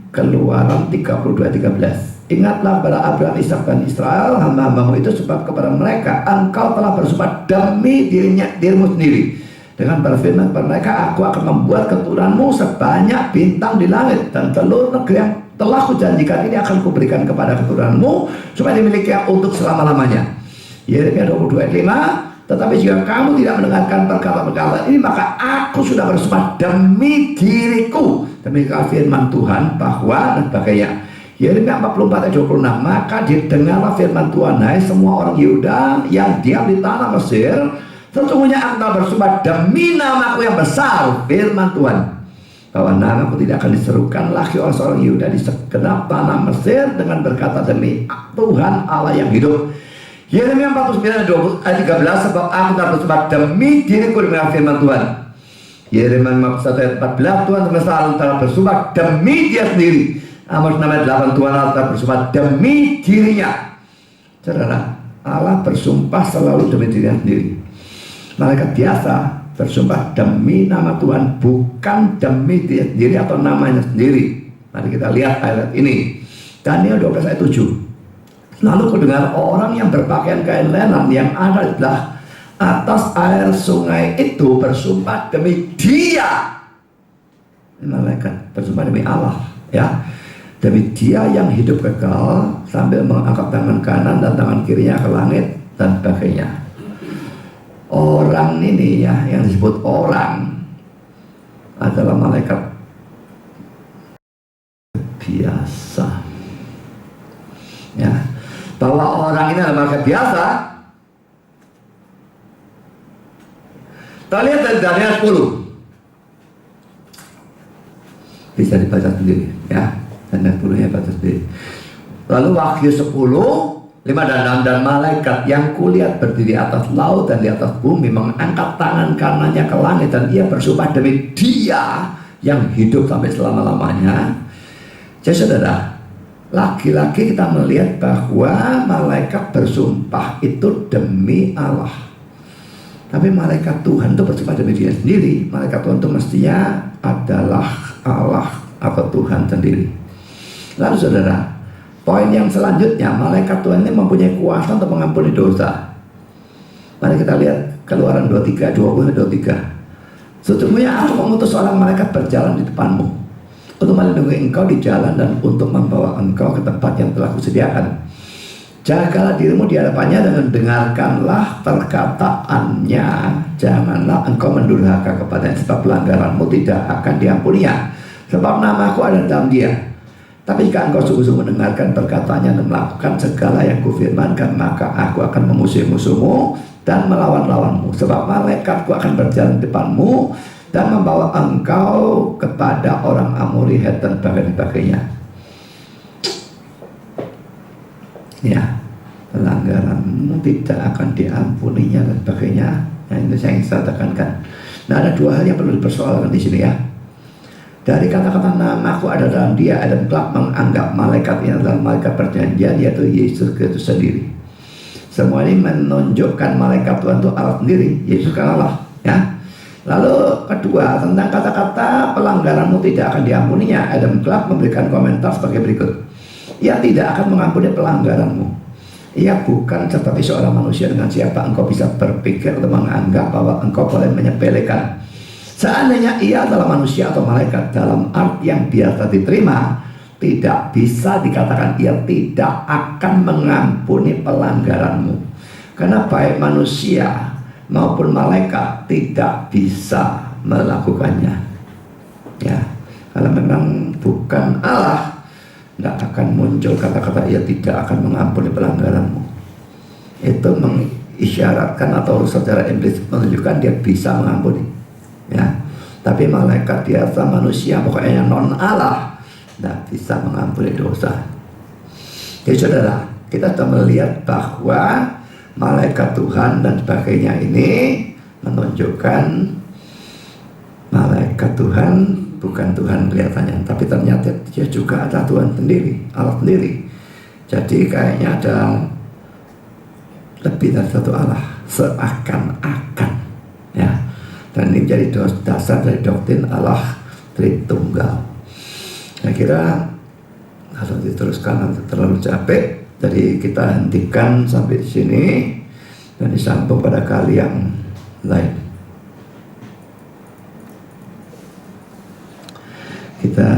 Keluaran 32:13. Ingatlah kepada Abraham, Ishak, dan Israel, hamba-hambamu itu, sebab kepada mereka engkau telah bersumpah demi dirimu sendiri, dengan berfirman kepada mereka, aku akan membuat keturunanmu sebanyak bintang di langit, dan seluruh negeri yang telah kujanjikan ini akan kuberikan kepada keturunanmu, supaya dimiliki untuk selama-lamanya. Yeremia 22 ayat 5. Tetapi jika kamu tidak mendengarkan perkataan-perkataan ini, maka aku sudah bersumpah demi diriku, demi firman Tuhan bahwa, dan sebagainya. Yeremia 44 ayat 26. Maka didengarlah firman Tuhan, hai semua orang Yehuda yang diam di tanah Mesir, sesungguhnya aku telah bersumpah demi namaku yang besar, firman Tuhan, bahwa namaku tidak akan diserukan lagi oleh seorang Yehuda di segenap tanah Mesir, dengan berkata demi Tuhan Allah yang hidup. Yeremia 49 ayat 13. Sebab aku telah bersumpah demi diriku demi firman Tuhan. Yeremia 51 ayat 14. Tuhan semesta alam telah bersumpah demi dia sendiri. Amos 6 ayat 8. Tuhan Allah telah bersumpah demi dirinya. Saudara, Allah bersumpah selalu demi dirinya sendiri. Malaikat biasa bersumpah demi nama Tuhan, bukan demi dia sendiri atau namanya sendiri. Mari kita lihat ayat ini. Daniel 12 ayat 7. Lalu kudengar orang yang berpakaian kain lenan yang ada di belah atas air sungai itu bersumpah demi dia. Ini malaikat bersumpah demi Allah ya, demi dia yang hidup kekal, sambil mengangkat tangan kanan dan tangan kirinya ke langit dan sebagainya. Orang ini ya, yang disebut orang, adalah malaikat biasa. ini adalah malaikat biasa. Kita lihat dari Daniel 10. Bisa dibaca sendiri ya. Daniel 10 ya, baca sendiri. Lalu Wahyu 10, 5, dan malaikat yang kulihat berdiri atas laut dan di atas bumi mengangkat tangan kanannya ke langit, dan ia bersumpah demi Dia yang hidup sampai selama-lamanya. Jadi saudara, lagi-lagi kita melihat bahwa malaikat bersumpah itu demi Allah. Tapi malaikat Tuhan itu bersumpah demi Dia sendiri. Malaikat Tuhan itu mestinya adalah Allah atau Tuhan sendiri. Lalu saudara, poin yang selanjutnya, malaikat Tuhan ini mempunyai kuasa untuk mengampuni dosa. Mari kita lihat Keluaran 23, 20-23. Sesungguhnya aku mengutus seorang malaikat berjalan di depanmu untuk melindungi engkau di jalan dan untuk membawa engkau ke tempat yang telah kusediakan. Jagalah dirimu di hadapannya dan dengarkanlah perkataannya. Janganlah engkau mendurhaka kepadanya, sebab pelanggaranmu tidak akan diampuninya. Sebab namaku ada dalam dia. Tapi jika engkau sungguh-sungguh mendengarkan perkataannya dan melakukan segala yang kufirmankan, maka aku akan memusuhi musuhmu dan melawan-lawanmu. Sebab malaikatku akan berjalan di depanmu dan membawa engkau kepada orang Amori, Het, dan sebagainya. Ya, pelanggaranmu tidak akan diampuninya dan sebagainya. Nah, ini saya tekankan. Nah, ada dua hal yang perlu dipersoalkan di sini ya. Dari kata-kata namaku ada dalam dia, Adam Clark menganggap malaikat ini adalah malaikat perjanjian, yaitu Yesus Kristus sendiri. Semua ini menunjukkan malaikat Tuhan itu Allah sendiri, Yesus kan Allah ya. Lalu kedua, tentang kata-kata pelanggaranmu tidak akan diampuninya, Adam Clark memberikan komentar sebagai berikut. Ia tidak akan mengampuni pelanggaranmu. Ia bukan seperti seorang manusia dengan siapa engkau bisa berpikir atau menganggap bahwa engkau boleh menyepelekan. Seandainya ia adalah manusia atau malaikat dalam arti yang biasa diterima, tidak bisa dikatakan ia tidak akan mengampuni pelanggaranmu. Karena baik manusia maupun malaikat tidak bisa melakukannya. Ya, kalau memang bukan Allah, tidak akan muncul kata-kata ia tidak akan mengampuni pelanggaranmu. Itu mengisyaratkan atau secara implisit menunjukkan dia bisa mengampuni. Ya, tapi malaikat biasa manusia pokoknya yang non Allah tidak bisa mengampuni dosa. Jadi saudara, kita sudah melihat bahwa malaikat Tuhan dan sebagainya ini menunjukkan malaikat Tuhan bukan Tuhan kelihatannya, tapi ternyata dia juga ada Tuhan sendiri, Allah sendiri. Jadi kayaknya ada lebih dari satu Allah, seakan-akan ya. Dan ini menjadi dasar dari doktrin Allah Tritunggal. Saya kira kalau diteruskan nanti terlalu capek, jadi kita hentikan sampai di sini dan disambung pada kali yang lain. Kita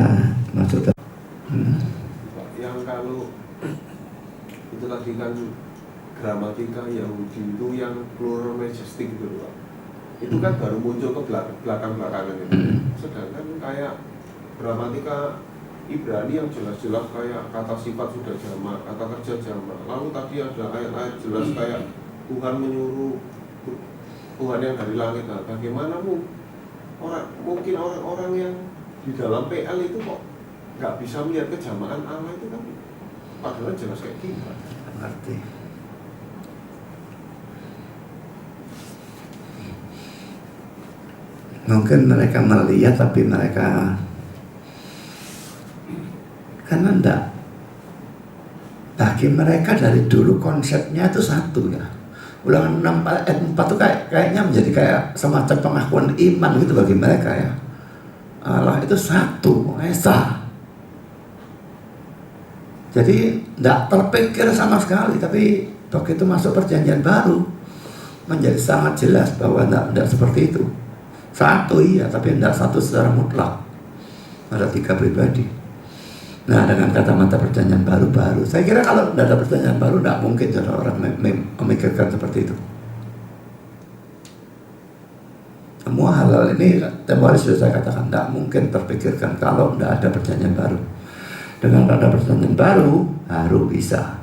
masuk yang kalau itu tadi kan gramatika Yahudi itu yang plural majestic gitu Pak. Itu kan baru muncul ke belakang-belakangan itu. Sedangkan kayak gramatika Ibrani yang jelas-jelas kayak kata sifat sudah jamak, kata kerja jamak. Lalu tadi ada ayat-ayat jelas kayak Tuhan menyuruh, Tuhan yang dari langit. Nah, bagaimana mungkin orang-orang yang di dalam PL itu kok nggak bisa melihat kejamaan Allah itu kan padahal jelas kayak gimana? Ngerti. Mungkin mereka melihat tapi mereka karena enggak, bagi mereka dari dulu konsepnya itu satu ya. Ulangan 6 ayat 4 itu kayaknya menjadi kayak semacam pengakuan iman gitu bagi mereka ya. Allah itu satu, esa. Jadi enggak terpikir sama sekali, tapi begitu masuk perjanjian baru menjadi sangat jelas bahwa enggak seperti itu. Satu iya, tapi tidak satu secara mutlak. Ada 3 pribadi. Nah, dengan kata-kata perjanjian baru. Saya kira kalau tidak ada perjanjian baru, tidak mungkin orang memikirkan seperti itu. Semua hal-hal ini, tempoh hari sudah saya katakan, tidak mungkin terpikirkan kalau tidak ada perjanjian baru. Dengan ada perjanjian baru bisa.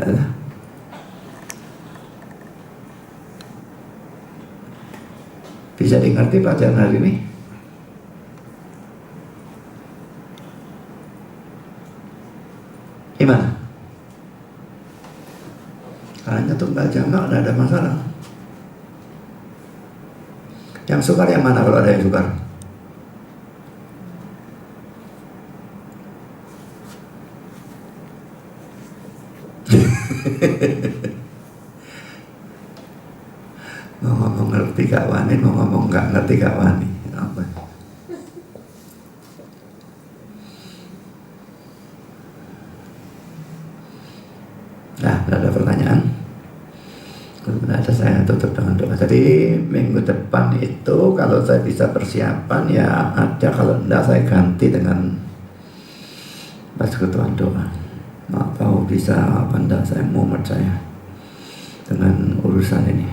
Ada. Bisa dimengerti pelajaran hari ini? Gimana? Hanya tunggal jamak, tidak ada masalah. Yang sukar yang mana kalau ada yang sukar? Mau ngomong ngerti gak wani, mau ngomong gak ngerti gak wani. Apa? Nah, ada pertanyaan? Kalau ada saya tutup dengan doa. Jadi minggu depan itu kalau saya bisa persiapan ya ada, kalau enggak saya ganti dengan persekutuan doa. Nggak tahu bisa apa enggak, saya mumet saya dengan urusan ini.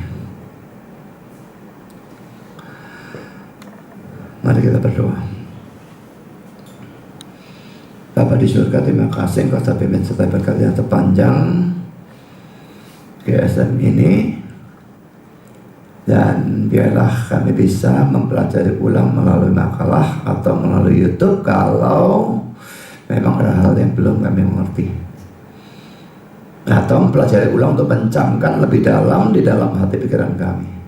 Mari kita berdoa. Bapa di surga, terima kasih Engkau sudah pimpin serta berkat yang terpanjang GSM ini, dan biarlah kami bisa mempelajari ulang melalui makalah atau melalui YouTube kalau memang ada hal yang belum kami mengerti, atau mempelajari ulang untuk mencamkan lebih dalam di dalam hati pikiran kami.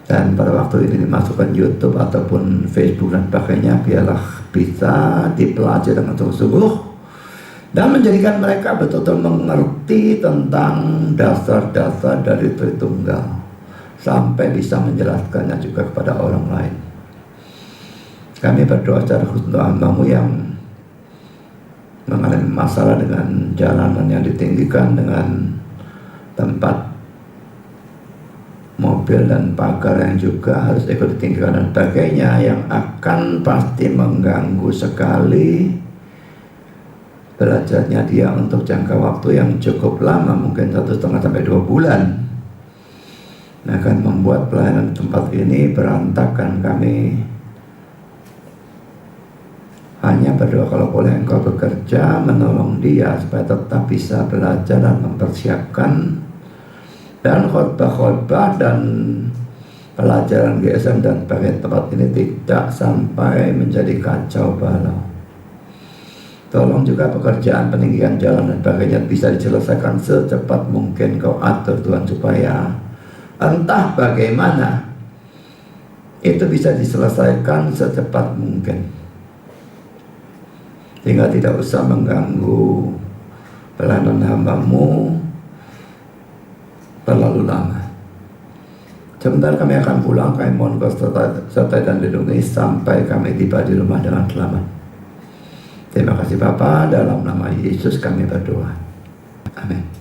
Dan pada waktu ini dimasukkan YouTube ataupun Facebook dan sebagainya, biarlah bisa dipelajari dengan sungguh-sungguh dan menjadikan mereka betul-betul mengerti tentang dasar-dasar dari Tritunggal sampai bisa menjelaskannya juga kepada orang lain. Kami berdoa secara khusus untuk hamba-Mu yang mengalami masalah dengan jalanan yang ditinggikan, dengan tempat mobil dan pagar yang juga harus ikut ditinggikan dan sebagainya, yang akan pasti mengganggu sekali belajarnya dia untuk jangka waktu yang cukup lama, mungkin 1,5 sampai 2 bulan, akan membuat pelayanan tempat ini berantakan. Kami hanya berdoa kalau boleh Engkau bekerja menolong dia supaya tetap bisa belajar dan mempersiapkan, dan khotbah-khotbah dan pelajaran GSM dan sebagainya tempat ini tidak sampai menjadi kacau balau. Tolong juga pekerjaan peninggian jalan dan sebagainya bisa diselesaikan secepat mungkin. Kau atur Tuhan supaya entah bagaimana itu bisa diselesaikan secepat mungkin, sehingga tidak usah mengganggu pelayanan hamba-Mu terlalu lama. Sebentar kami akan pulang, kami mohon Kau sertai dan lindungi sampai kami tiba di rumah dengan selamat. Terima kasih Bapa, dalam nama Yesus kami berdoa. Amin.